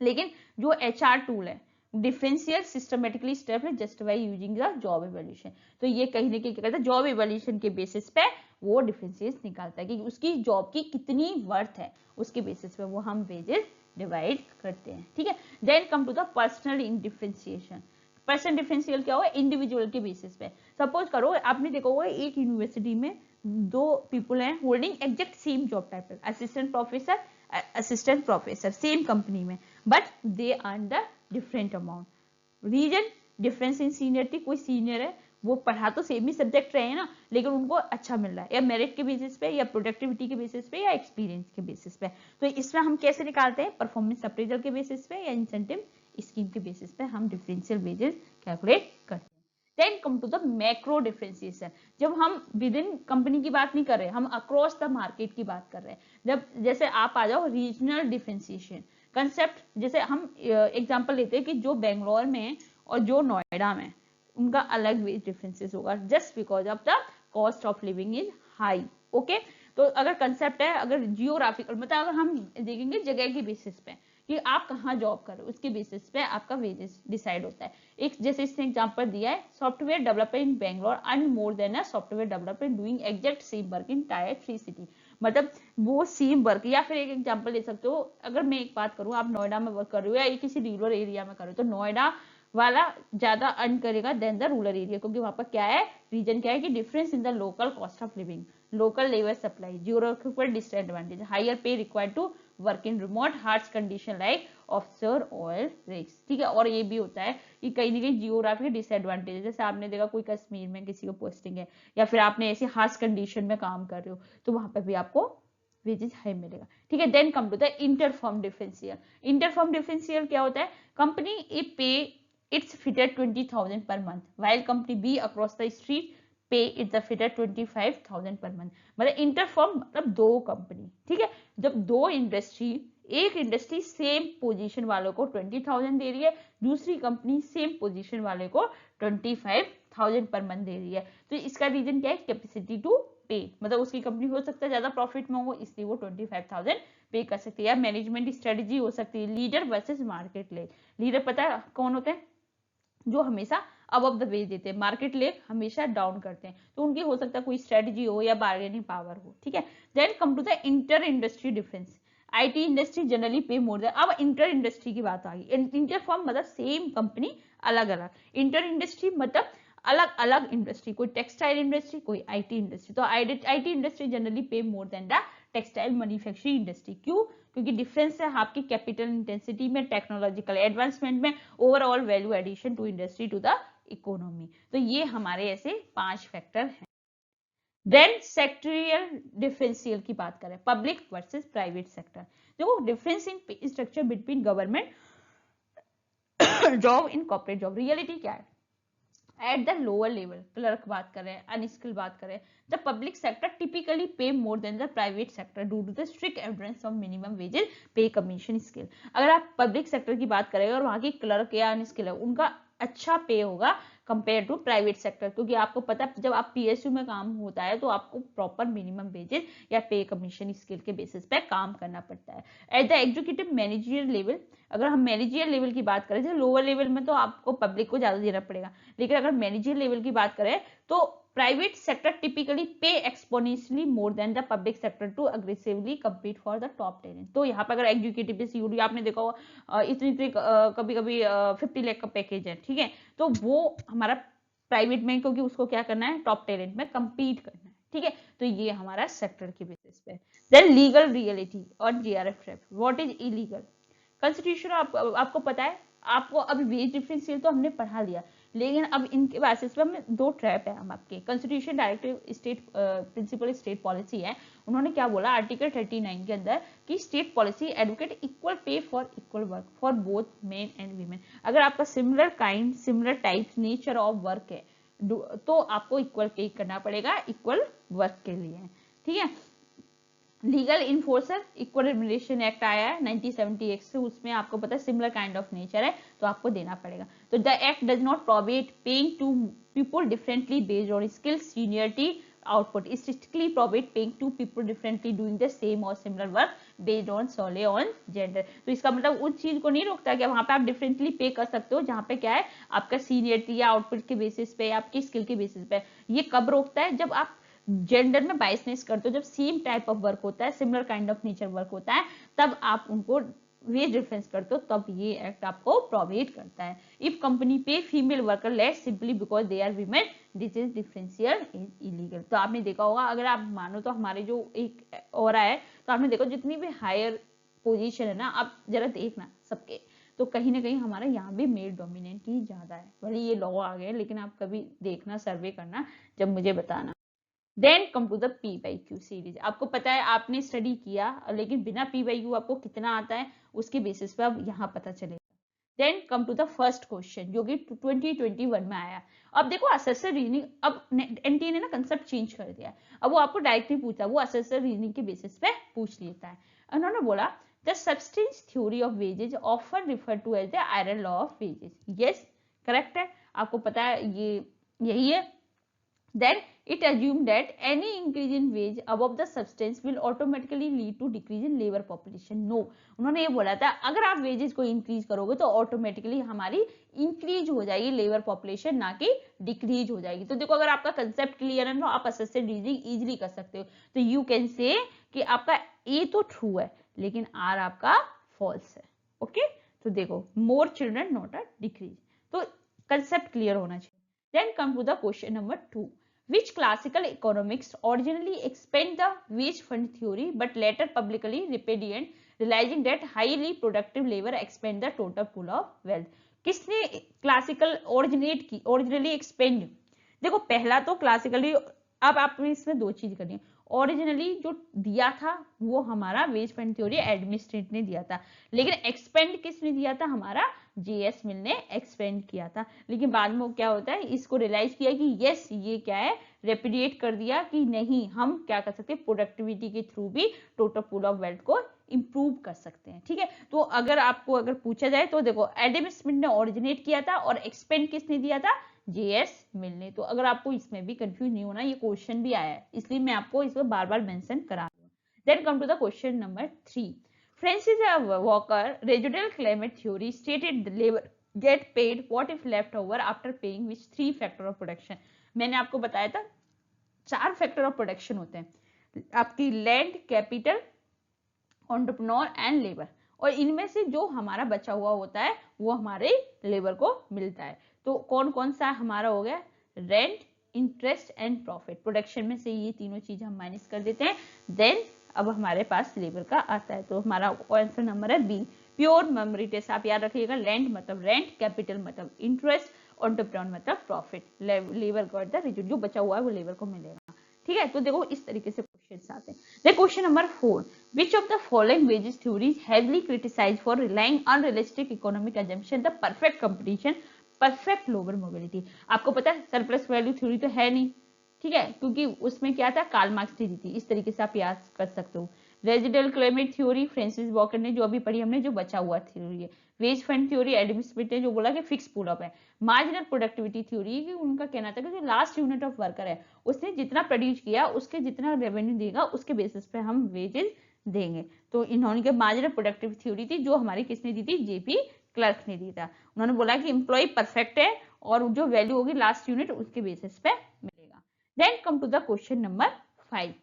लेकिन जो HR टूल है डिफरेंशियल सिस्टमेटिकली स्टेप है justify using the job evaluation, तो ये कहीं ना कहीं क्या करता है, जॉब इवैल्यूएशन के बेसिस पे वो डिफरेंशिएट निकालता है कि उसकी जॉब की कितनी वर्थ है, उसके बेसिस पे वो हम वेजेस डिवाइड करते हैं, ठीक है। Then come to the personal in differentiation. Personal differential क्या होगा, इंडिविजुअल के बेसिस पे। सपोज करो आपने देखा होगा एक यूनिवर्सिटी में दो पीपल हैं holding exact same job title, assistant professor same company में, but they earn the different amount. Reason difference in seniority, कोई सीनियर है वो पढ़ा तो सेम ही सब्जेक्ट रहे हैं ना, लेकिन उनको अच्छा मिल रहा है या मेरिट के बेसिस पे या प्रोडक्टिविटी के बेसिस पे या एक्सपीरियंस के बेसिस पे। तो इसमें हम कैसे निकालते हैं, परफॉर्मेंस अप्रेजल के बेसिस पे या इंसेंटिव स्कीम के बेसिस पे हम डिफरेंशियल वेजेस कैलकुलेट करते हैं। Then come to the macro differentiation, जब हम विद इन कंपनी की बात नहीं कर रहे, हम अक्रॉस द मार्केट की बात कर रहे हैं। जब जैसे आप आ जाओ रीजनल डिफरेंशिएशन कंसेप्ट, जैसे हम एग्जांपल लेते हैं कि जो बेंगलोर में और जो नोएडा में उनका अलग वेज डिफरेंसेस होगा just because of the cost of living is high, okay. तो अगर कंसेप्ट है, अगर जियोग्राफिकल मतलब अगर हम देखेंगे जगह की बेसिस पे कि आप कहाँ जॉब कर रहे हो, उसके बेसिस पे आपका वेजेस डिसाइड होता है। एक जैसे इसने एग्जांपल दिया है, software developer in Bangalore earn more than a software developer doing exact same work in tyre 3 city, मतलब वो सेम वर्क। या फिर एक एग्जांपल ले सकते हो, अगर मैं एक बात करूँ, आप नोएडा में वर्क कर रहे हो या किसी रूरल एरिया में कर रहे हो, तो नोएडा वाला ज्यादा अर्न करेगा देन द रूरल एरिया, क्योंकि वहां पर क्या है, रीजन क्या है कि difference in the local cost of living, local labour supply, geographical disadvantage, higher pay required to work in remote harsh condition like offshore oil rigs, ठीक है। और ये भी होता है कि कहीं ना कहीं जियोग्राफिकल डिसएडवांटेज, जैसे आपने देखा कोई कश्मीर में किसी को पोस्टिंग है या फिर आपने ऐसी हार्श कंडीशन में काम कर रहे हो, तो वहां पर भी आपको वेजेस हाई मिलेगा, ठीक है। Then come to the interfirm differential. Interfirm differential क्या होता है, company A pay its fitter 20,000 per month, while company B across the street pay its the fitter 25,000 per month। मतलब इंटरफर्म मतलब दो कंपनी, ठीक है। जब दो इंडस्ट्री, एक इंडस्ट्री सेम पोजीशन वालों को 20,000 दे रही है, दूसरी कंपनी सेम पोजीशन वाले को 25,000 पर मंथ दे रही है, तो इसका रीजन क्या है, कैपेसिटी टू पे, मतलब उसकी कंपनी हो सकता है ज्यादा प्रॉफिट में हो, इसलिए वो 25,000 पे कर सकती है। या मैनेजमेंट स्ट्रेटजी हो सकती है, लीडर वर्सेस मार्केट ले। लीडर पता है कौन होते हैं, जो हमेशा अबव द वेज देते हैं, मार्केट ले हमेशा डाउन करते हैं, तो उनकी हो सकता है कोई स्ट्रेटजी हो या बार्गेनिंग पावर हो, ठीक है। Then come to the inter industry difference. IT industry generally pay more than, अब इंटर इंडस्ट्री की बात आ गई। इंटर फॉर्म मतलब सेम कंपनी अलग अलग, इंटर इंडस्ट्री मतलब अलग अलग इंडस्ट्री, कोई टेक्सटाइल इंडस्ट्री कोई आईटी इंडस्ट्री। तो IT industry generally pay more than the textile manufacturing industry. क्यों, क्योंकि डिफरेंस है आपकी कैपिटल इंटेंसिटी में, टेक्नोलॉजिकल एडवांसमेंट में, overall value addition to industry to the economy. तो ये हमारे ऐसे 5 फैक्टर हैं। देन सेक्टोरियल डिफरेंशियल की बात करें, पब्लिक वर्सेस प्राइवेट सेक्टर। देखो डिफरेंस इन पे structure between government job in corporate job, reality क्या है, at the lower level clerk बात करें, अनस्किल बात करें, the public sector typically pay more than the private sector due to the strict evidence of minimum wages pay commission scale. अगर आप public sector की बात करें और वहां की क्लर्क या अनस्किल है, उनका अच्छा पे होगा कंपेयर टू प्राइवेट सेक्टर, क्योंकि आपको पता है जब आप पीएसयू में काम होता है तो आपको प्रॉपर मिनिमम वेजेस या पे कमीशन स्केल के बेसिस पे काम करना पड़ता है। At the executive managerial level, अगर हम मैनेजरियल लेवल की बात करें, लोअर लेवल में तो आपको पब्लिक को ज्यादा देना पड़ेगा, लेकिन अगर मैनेजर लेवल की बात करें तो private sector typically pay exponentially more than the public sector to aggressively compete for the top talent. तो यहाँ पर अगर एग्जीक्यूटिव पे सीयूडी आपने देखा होगा इतनी कभी कभी 50 लाख का पैकेज है, ठीक है, तो वो हमारा प्राइवेट में, क्योंकि उसको क्या करना है, टॉप टैलेंट में कम्पीट करना है, ठीक है, तो ये हमारा सेक्टर के बेसिस पे। देन लीगल रियलिटी और GRF trap. What is illegal? Constitution आपको पता है, आपको अब वेज डिफरेंशियल तो हमने पढ़ा लिया, लेकिन अब इनके बेसिस पे हमें दो ट्रैप है हम आपके। Constitution directive state principle state policy है, उन्होंने क्या बोला आर्टिकल 39 के अंदर कि state policy advocate equal pay for equal work for both men and women. अगर आपका similar kind, similar types, nature of work है तो आपको इक्वल पे करना पड़ेगा इक्वल वर्क के लिए, ठीक है। Legal enforcer equal remuneration act आया है 1976 से, उसमें आपको पता है सिमिलर काइंड ऑफ नेचर है तो आपको देना पड़ेगा। तो the act does not prohibit paying to people differently based on skill, seniority, output. Strictly prohibit paying to people differently doing the same और similar work based on sole on gender. तो इसका मतलब उस चीज को नहीं रोकता कि वहां पे आप डिफरेंटली पे कर सकते हो, जहां पे क्या है आपका सीनियरिटी या आउटपुट के बेसिस पे, आपकी स्किल के बेसिस पे। ये कब रोकता है? जब आप जेंडर में बाइसनेस करते हो, जब सेम टाइप ऑफ वर्क होता है, similar kind of nature work होता है, तब आप उनको वेज डिफरेंस करते हो, तब ये एक्ट आपको प्रोवाइड करता है। If company pay female worker less simply because they are women, this is differential is illegal. तो आपने देखा होगा, अगर आप मानो तो हमारे जो एक और है, तो आपने देखो जितनी भी हायर पोजीशन है ना, आप जरा देखना सबके, तो कहीं ना कहीं हमारा यहाँ भी मेल डोमिनेंट ही ज्यादा है। भले ये लॉ आ गए, लेकिन आप कभी देखना, सर्वे करना, जब मुझे बताना। Then come to the P by Q series. आपको पता है, आपने स्टडी किया, लेकिन बिना पी बाई क्यू आपको कितना आता है उसके बेसिस पे अब यहाँ पता चलेगा। Then come to the first question जो कि 2021 में आया। अब देखो असेसर रीजनिंग, अब एनटीए ने ना कंसेप्ट चेंज कर दिया। अब वो आपको डायरेक्टली पूछा, वो असेसर रीजनिंग के बेसिस पे पूछ लेता है। उन्होंने बोला the substance theory of wages offer refer to as the iron law of wages. Yes, correct है, आपको पता है ये यही है। Then it assumed that any increase in wage above the substance will automatically lead to decrease in labor population. No, उन्होंने ये बोला था अगर आप वेजेस को इंक्रीज करोगे तो ऑटोमेटिकली हमारी इंक्रीज हो जाएगी लेबर पॉपुलेशन, ना कि डिक्रीज हो जाएगी। तो देखो, अगर आपका कंसेप्ट क्लियर है ना, आप असेसिव रीजनिंग इजीली कर सकते हो। तो यू कैन से कि आपका ए तो ट्रू है, लेकिन आर आपका फॉल्स है। ओके, तो देखो more children not a decrease, तो कंसेप्ट क्लियर होना चाहिए। Then come to the question number 2. Which classical economics originally explained the wage fund theory but later publicly repudiated, realizing that highly productive labor expand the total pool of wealth? किसने classical originate की, originally expand? देखो पहला तो classically, अब आपने इसमें दो चीज करनी है। ओरिजिनली जो दिया था वो हमारा वेज फंड थ्योरी एडमिनिस्ट्रेट ने दिया था, लेकिन एक्सपेंड किसने दिया था? हमारा जेएस मिल ने एक्सपेंड किया था। लेकिन बाद में क्या होता है, इसको रियलाइज किया कि यस ये क्या है, रेपुडिएट कर दिया कि नहीं, हम क्या कर सकते हैं, प्रोडक्टिविटी के थ्रू भी टोटल पूल ऑफ वेल्थ को इंप्रूव कर सकते हैं। ठीक है, तो अगर आपको अगर पूछा जाए तो देखो एडम स्मिथ ने ओरिजिनेट किया था और एक्सपेंड किसने दिया था? जेएस मिल ने। तो अगर आपको इसमें भी कंफ्यूज नहीं होना, ये क्वेश्चन भी आया है, इसलिए मैं आपको इसमें बार बार मेंशन करा रही हूँ। Then come to the question number 3. Francis Walker residual climate theory stated the labor get paid what if left over after paying which 3 factor of production. मैंने आपको बताया था 4 फैक्टर ऑफ प्रोडक्शन होते हैं, आपकी land, capital, entrepreneur and labour, और इनमें से जो हमारा बचा हुआ होता है वो हमारे लेबर को मिलता है। तो कौन कौन सा हमारा हो गया? Rent, interest and profit. Production में से ये तीनों चीज हम माइनस कर देते हैं। देन अब हमारे पास लेबर का आता है, तो हमारा आंसर नंबर है बी, प्योर मेमोरी टेस्ट। आप याद रखिएगा, लैंड मतलब रेंट, कैपिटल मतलब इंटरेस्ट, एंटरप्रेन्योर मतलब profit, labour got the result, जो बचा हुआ है वो लेबर को मिलेगा। ठीक है, तो देखो इस तरीके से क्वेश्चन आते हैं। Question number 4, which of the following wages theories heavily criticized for relying unrealistic economic assumption, the perfect competition, perfect labor mobility? आपको पता है सरप्लस वैल्यू थ्योरी तो है नहीं, ठीक है, क्योंकि उसमें क्या था, कार्ल मार्क्स ने दी थी। इस तरीके से आप याद कर सकते हो। Residual climate theory Francis walker ने, जो अभी पढ़ी हमने, जो बचा हुआ थ्योरी है। Wage fund theory Adam Smith ने जो बोला कि फिक्स पूल अप है। मार्जिनल प्रोडक्टिविटी थ्योरी की उनका कहना था कि जो लास्ट यूनिट ऑफ वर्कर है उसने जितना प्रोड्यूस किया उसके जितना रेवेन्यू देगा उसके बेसिस पे हम वेजेस देंगे। तो इन्होंने के मार्जिनल प्रोडक्टिव थ्योरी थी, जो हमारी किसने दी थी? जेपी क्लर्क ने दी था। उन्होंने बोला कि एम्प्लॉय परफेक्ट है और जो वैल्यू होगी लास्ट यूनिट उसके बेसिस पे मिलेगा। Then come to the question number 5.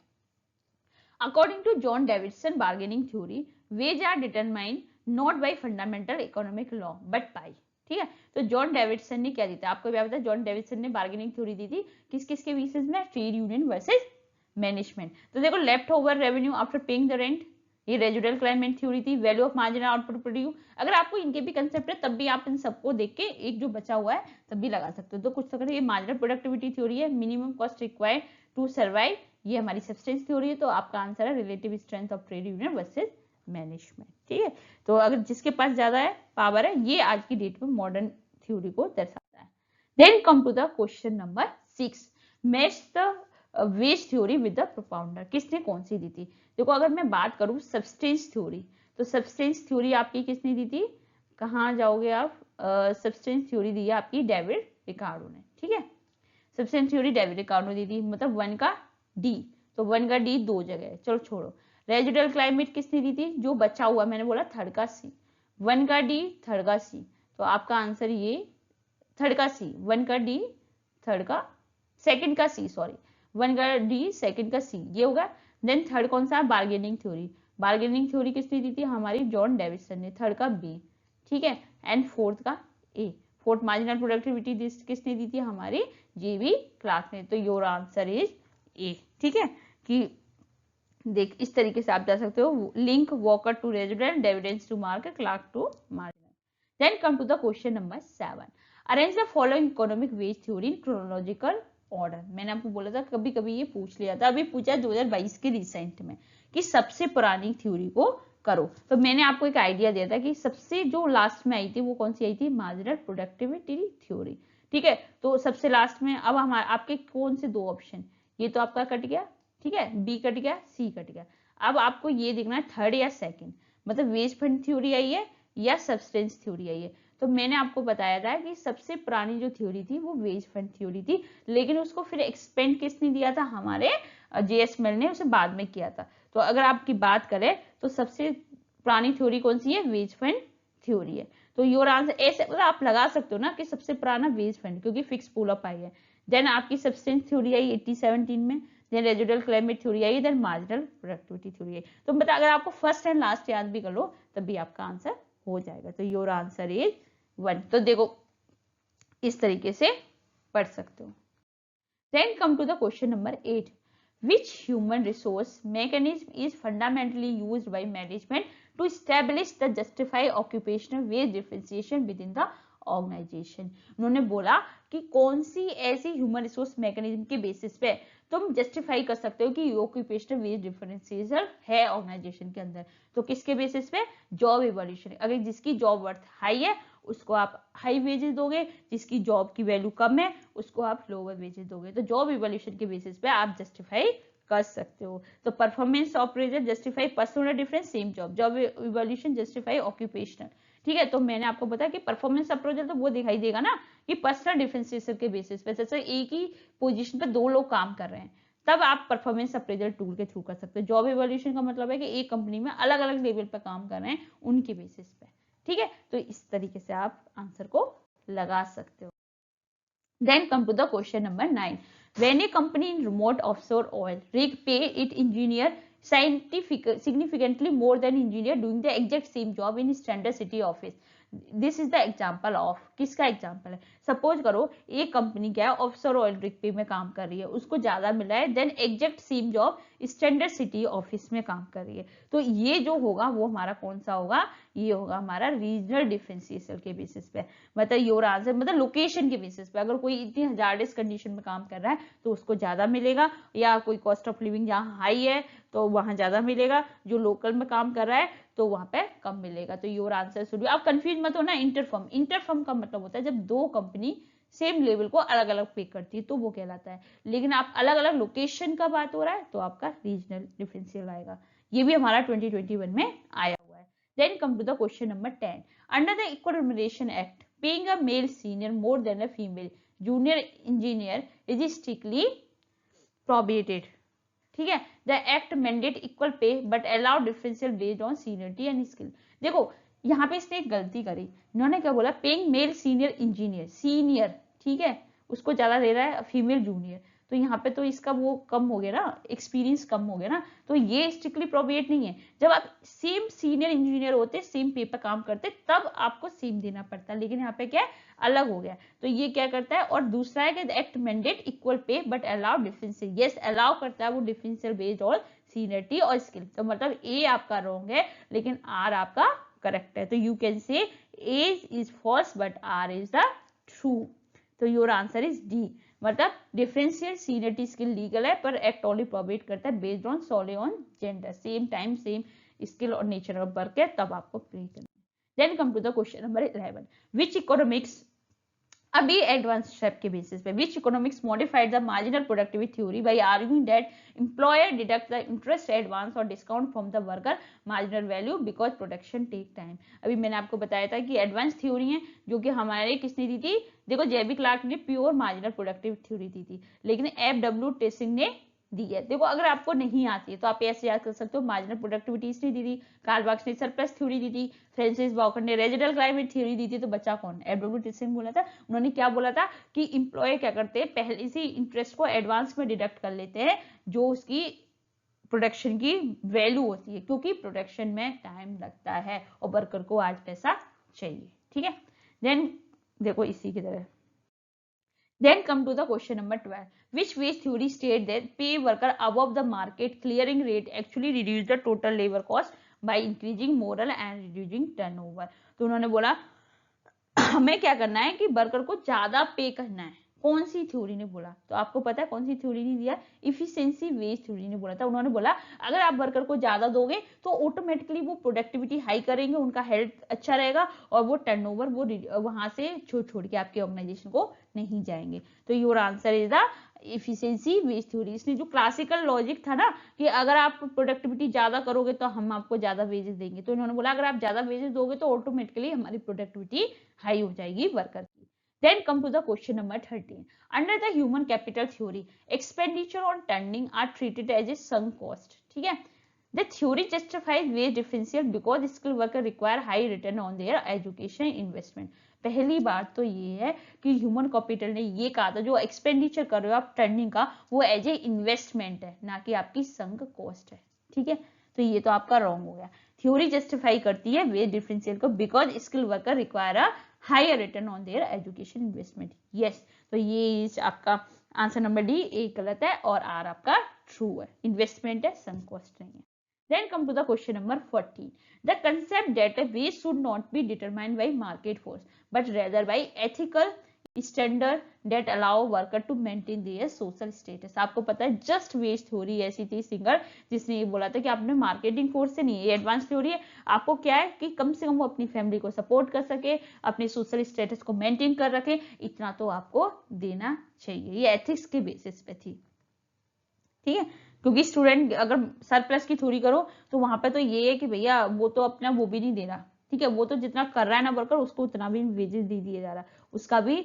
According to John Davidson bargaining theory, wage are determined not by fundamental economic law but by, ठीक है, तो जॉन डेविडसन ने क्या दी थी, आपको क्या पता है, जॉन डेविडसन ने बार्गेनिंग थ्योरी दी थी किस किस के बेसिस में, ट्रेड यूनियन वर्सेस मैनेजमेंट। तो देखो left over revenue after paying the rent, ये रेजिडुअल क्लाइमेट थ्योरी थी, value of marginal output produce. अगर आपको इनके भी कंसेप्ट है तब भी आप इन सबको देख के एक जो बचा हुआ है तब भी लगा सकते हो। तो कुछ तो ये मार्जिनल प्रोडक्टिविटी थ्योरी है, minimum cost required to survive, ये हमारी सब्सटेंस थ्योरी है। तो आपका आंसर है relative strength of trade union versus management, ठीक है। तो अगर जिसके पास ज्यादा है पावर है, ये आज की डेट में मॉडर्न थ्योरी को दर्शाता है। Then come to the question number 6, match the wage theory with the propounder, किसने कौन सी दी थी। देखो अगर मैं बात करूं सब्सटेंस थ्योरी, तो सब्सटेंस थ्योरी आपकी किसने दी थी, कहाँ जाओगे आप, सब्सटेंस थ्योरी दी है आपकी डेविड रिकार्डो ने, ठीक है। सब्सटेंस थ्योरी डेविड रिकार्डो ने दी थी, मतलब 1 का डी, तो 1 का डी 2 जगह है, चलो छोड़ो। रेजिडुअल क्लाइमेट किसने दी थी, जो बचा हुआ मैंने बोला थर्ड का सी, 1 का डी थर्ड का सी, तो आपका आंसर ये थर्ड का सी, 1 का डी थर्ड का सेकंड का सी, सॉरी 1 का डी सेकंड का सी, ये होगा। देन थर्ड कौन सा, बार्गेनिंग थ्योरी, बार्गेनिंग थ्योरी किसने दी थी, हमारी जॉन डेविडसन ने, थर्ड का बी, ठीक है। एंड फोर्थ का ए, फोर्थ मार्जिनल प्रोडक्टिविटी किसने दी थी, हमारी जेबी क्लार्क ने। तो योर आंसर इज ए, ठीक है। कि देख इस तरीके से आप जा सकते हो, लिंक वॉकर टू रेजिडेंट, डेविडेंस to Marx, Clark to marginal. Then come to the question number 7, arrange the following economic wage theory in chronological order. मैंने आपको बोला था कभी कभी ये पूछ लिया था, अभी पूछा 2022 के रिसेंट में कि सबसे पुरानी थ्योरी को करो। तो मैंने आपको एक आइडिया दिया था कि सबसे जो लास्ट में आई थी वो कौन सी आई थी, मार्जिनल प्रोडक्टिविटी थ्योरी, ठीक है। तो सबसे लास्ट में अब हमारे आपके कौन से 2 ऑप्शन, ये तो आपका कट गया, ठीक है, बी कट गया, सी कट गया। अब आपको ये देखना है थर्ड या सेकंड, मतलब वेज फंड थ्योरी आई है या सब्सटेंस थ्योरी आई है। तो मैंने आपको बताया था कि सबसे पुरानी जो थ्योरी थी वो वेज फंड थ्योरी थी, लेकिन उसको फिर एक्सपेंड किसने दिया था, हमारे जेएसमेल ने उसे बाद में किया था। तो अगर आपकी बात करें तो सबसे पुरानी थ्योरी कौन सी है, वेज फंड थ्योरी है। तो योर आंसर ऐसे मतलब आप लगा सकते हो ना कि सबसे पुराना वेज फंड, क्योंकि फिक्स पूल अप आई है। देन आपकी सब्सटेंस थ्योरी आई 1817 में, देन रेजिडुअल क्लाइमेट थ्योरी आई, देन मार्जिनल प्रोडक्टिविटी थ्योरी आई। तो मतलब अगर आपको फर्स्ट एंड लास्ट याद भी कर लो तब भी आपका आंसर हो जाएगा। तो योर आंसर इज 1। तो देखो इस तरीके से पढ़ सकते हो। Then come to the question number 8, which human resource mechanism is fundamentally used by management to establish the justify occupational wage differentiation within the organisation. उन्होंने बोला कि कौन सी ऐसी ह्यूमन रिसोर्स मैकेनिज्म के बेसिस पे तुम जस्टिफाई कर सकते हो कि ऑक्यूपेशनल वेज डिफरेंशिएशन है ऑर्गेनाइजेशन के अंदर। तो किसके बेसिस पे, जॉब इवोल्यूशन, अगर जिसकी जॉब वर्थ हाई है उसको आप हाई वेजेस दोगे, जिसकी जॉब की वैल्यू कम है उसको आप लोअर वेजेस दोगे। तो जॉब इवोल्यूशन के बेसिस पे आप जस्टिफाई कर सकते हो। तो performance appraisal justify personal difference same job, job evolution justify occupational, ठीक है। तो मैंने आपको बताया कि परफॉर्मेंस अप्रेजल तो वो दिखाई देगा ना कि पर्सनल डिफरेंशिएशन के बेसिस पे, जैसे एक ही पोजीशन पे 2 लोग काम कर रहे हैं तब आप परफॉर्मेंस अप्रेजल टूल के थ्रू कर सकते हो। जॉब इवोल्यूशन का मतलब है कि एक कंपनी में अलग अलग लेवल पे काम कर रहे हैं उनके बेसिस पे, ठीक है। तो इस तरीके से आप आंसर को लगा सकते हो। Then come to the question number 9. When a company in remote offshore oil rig pay its engineer significantly more than engineer doing the exact same job in standard city office. This is the example of, किसका example है, suppose करो एक company क्या है offshore oil rig पे में काम कर रही है, उसको ज्यादा मिला है than exact same job standard city office में काम कर रही है। तो ये जो होगा वो हमारा कौन सा होगा, ये होगा हमारा रीजनल डिफरेंशिएशन के बेसिस पे, मतलब योर आंसर मतलब लोकेशन के बेसिस पे। अगर कोई इतनी हजार्डस कंडीशन में काम कर रहा है तो उसको ज्यादा मिलेगा, या कोई कॉस्ट ऑफ लिविंग जहाँ हाई है तो वहां ज्यादा मिलेगा, जो लोकल में काम कर रहा है तो वहां पे कम मिलेगा। तो योर आंसर शुड बी, आप कंफ्यूज मत होना। इंटरफर्म, इंटरफर्म का मतलब होता है जब 2 कंपनी सेम लेवल को अलग अलग पे करती है तो वो कहलाता है, लेकिन आप अलग अलग लोकेशन का बात हो रहा है तो आपका रीजनल डिफरेंशियल आएगा। ये भी हमारा 2021 में आया हुआ है। Then come to the question number 10, under the equal remuneration act paying a male senior more than a female junior engineer is strictly prohibited, ठीक है। The act mandate equal pay but allow differential based on seniority and skill. देखो यहाँ पे इसने एक गलती करी, इन्होंने क्या बोला, paying male senior engineer, senior ठीक है उसको ज्यादा दे रहा है फीमेल जूनियर, तो यहाँ पे तो इसका वो कम हो गया ना, एक्सपीरियंस कम हो गया ना, तो ये स्ट्रिक्टली प्रोबेट नहीं है। जब आप सेम सीनियर इंजीनियर होते, सेम पेपर काम करते, तब आपको सेम देना पड़ता है, लेकिन यहाँ पे क्या है, अलग हो गया। तो ये क्या करता है, और दूसरा है कि act mandate equal pay but allow differential, yes allow करता है वो डिफरेंशियल बेस्ड ऑन सीनियरिटी और स्किल। तो मतलब ए आपका रॉन्ग है लेकिन आर आपका करेक्ट है। तो you can say A is false but R is the true. तो योर आंसर इज डी, मतलब डिफरेंशियल सीनियरिटी स्किल लीगल है पर एक्ट ओनली प्रोवाइड करता है based on solely on gender, same time same skill और nature of work है, तब आपको पे करना है। Then come to the question number 11, which economics, अभी एडवांस स्टेप के बेसिस पे, which economics modified the marginal productivity theory by arguing that employer deduct the interest advance और discount from the worker marginal value because production take time. अभी मैंने आपको बताया था कि एडवांस थ्योरी है जो कि हमारे किसने दी थी, देखो जेबी क्लार्क ने प्योर मार्जिनल प्रोडक्टिविटी थ्योरी दी थी, लेकिन एफ.डब्ल्यू. टेसिंग ने दी है। देखो अगर आपको नहीं आती है तो आप ऐसे याद कर सकते हो, मार्जिनल प्रोडक्टिविटी इसने दी थी, कार्ल मार्क्स ने सरप्लस थ्योरी दी थी, फ्रांसिस बर्गर ने रेजिडल क्लाइमेट थ्योरी दी थी, तो बचा कौन, एफ.डब्ल्यू. टेसिंग बोला था। उन्होंने क्या बोला था कि एम्प्लॉय क्या करते हैं, पहले से इंटरेस्ट को एडवांस में डिडक्ट कर लेते हैं जो उसकी प्रोडक्शन की वैल्यू होती है, क्योंकि प्रोडक्शन में टाइम लगता है और वर्कर को आज पैसा चाहिए। ठीक है, देन देखो इसी की तरह, then come to the question number 12, which wage theory state that pay worker above the market clearing rate actually reduce the total labor cost by increasing moral and reducing turnover। तो उन्होंने बोला हमें क्या करना है कि वर्कर को ज्यादा पे करना है। कौन सी थ्योरी ने बोला, तो आपको पता है कौन सी थ्योरी ने दिया, इफिशिएंसी वेज थ्योरी ने बोला था। उन्होंने बोला अगर आप वर्कर को ज्यादा दोगे तो ऑटोमेटिकली वो प्रोडक्टिविटी हाई करेंगे, उनका हेल्थ अच्छा रहेगा और वो टर्नओवर वो वहां से छोड़ के आपके ऑर्गेनाइजेशन को नहीं जाएंगे। तो your answer is the efficiency wage theory. इसने जो क्लासिकल लॉजिक था ना कि अगर आप प्रोडक्टिविटी ज्यादा करोगे तो हम आपको ज्यादा वेजेस देंगे, तो इन्होंने बोला अगर आप ज्यादा वेजेस दोगे तो ऑटोमेटिकली हमारी प्रोडक्टिविटी हाई हो जाएगी वर्कर की। Then come to the question number 13. Under the human capital theory, expenditure on turning are treated as a sunk cost. ठीक है, the theory justifies wage differential because skilled worker require high return on their education investment. पहली बात तो ये है कि human capital ने ये कहा था जो एक्सपेंडिचर कर रहे हो आप टर्निंग का, वो एज ए इन्वेस्टमेंट है, ना कि आपकी संक कॉस्ट है। ठीक है, तो ये तो आपका रॉन्ग हो गया। थ्योरी जस्टिफाई करती है वेज डिफरेंशियल को because skill worker require a higher return on their education investment. Yes, तो ये आपका आंसर नंबर डी ए गलत है और आर आपका ट्रू है, इन्वेस्टमेंट है, संक कॉस्ट नहीं है। Then come to the question number 14. The concept that a wage should not be determined by market force, but rather by ethical standard that allow worker to maintain their social status। आपको पता है just wage theory ऐसी थी singer जिसने ये बोला था कि आपने मार्केटिंग फोर्स से नहीं, ये एडवांस थ्योरी है, आपको क्या है कि कम से कम वो अपनी फैमिली को सपोर्ट कर सके, अपने सोशल स्टेटस को मेंटेन कर रखे, इतना तो आपको देना चाहिए। ये एथिक्स के बेसिस पे थी। ठीक है, क्योंकि स्टूडेंट अगर सरप्लस की थ्योरी करो तो वहां पे तो ये है कि भैया वो तो अपना वो भी नहीं दे रहा, ठीक है, वो तो जितना कर रहा है ना वर्कर उसको उतना भी वेजेस दे दिया जा रहा है, उसका भी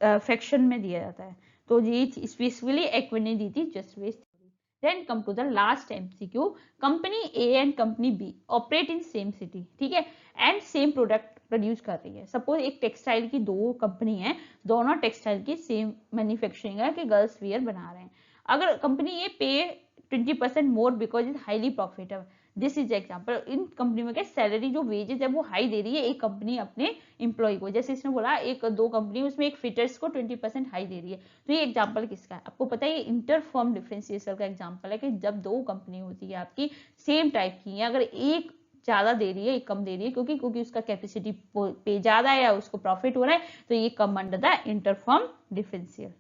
फ्रैक्शन में दिया जाता है। तो ये स्पेसिफिकली एक्विन ने दी थी just wage theory. Then come to the last MCQ, company A and company B operate in same city, ठीक है, एंड सेम प्रोडक्ट प्रोड्यूस कर रही है। सपोज एक टेक्सटाइल की दो कंपनी है, दोनों टेक्सटाइल की सेम मैन्युफैक्चरिंग है कि गर्ल्स वियर बना रहे हैं। अगर कंपनी ये पे 20% more because is highly profitable, this is example. In company में क्या सैलरी जो वेजेस है वो हाई दे रही है एक कंपनी अपने एम्प्लॉय को, जैसे इसने बोला एक दो कंपनी उसमें एक फिटर्स को 20% हाई दे रही है। तो ये एग्जाम्पल किसका है, आपको पता है ये इंटरफर्म डिफरेंशिएशन का एग्जाम्पल है कि जब दो कंपनी होती है आपकी सेम टाइप की है, अगर एक ज्यादा दे रही है एक कम दे रही है क्योंकि उसका कैपेसिटी पे ज्यादा है या उसको प्रॉफिट हो रहा है, तो ये come under the interfirm differential.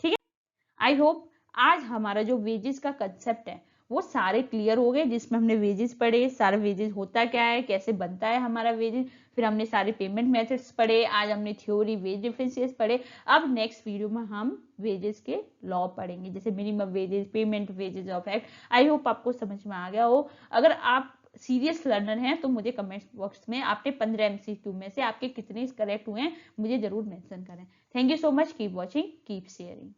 ठीक है, आई होप आज हमारा जो वेजेस का कंसेप्ट है वो सारे क्लियर हो गए, जिसमें हमने वेजेस पढ़े, सारा वेजेस होता क्या है, कैसे बनता है हमारा वेजेस, फिर हमने सारे पेमेंट मेथड्स पढ़े, आज हमने थ्योरी वेज डिफरेंशियल्स पढ़े। अब नेक्स्ट वीडियो में हम वेजेस के लॉ पढ़ेंगे, जैसे minimum wages, payment wages of act. I hope आपको समझ में आ गया हो। अगर आप सीरियस लर्नर हैं तो मुझे कमेंट बॉक्स में आपने 15 एमसीक्यू में से आपके कितने करेक्ट हुए हैं मुझे जरूर मेंशन करें। Thank you so much, keep watching, keep sharing.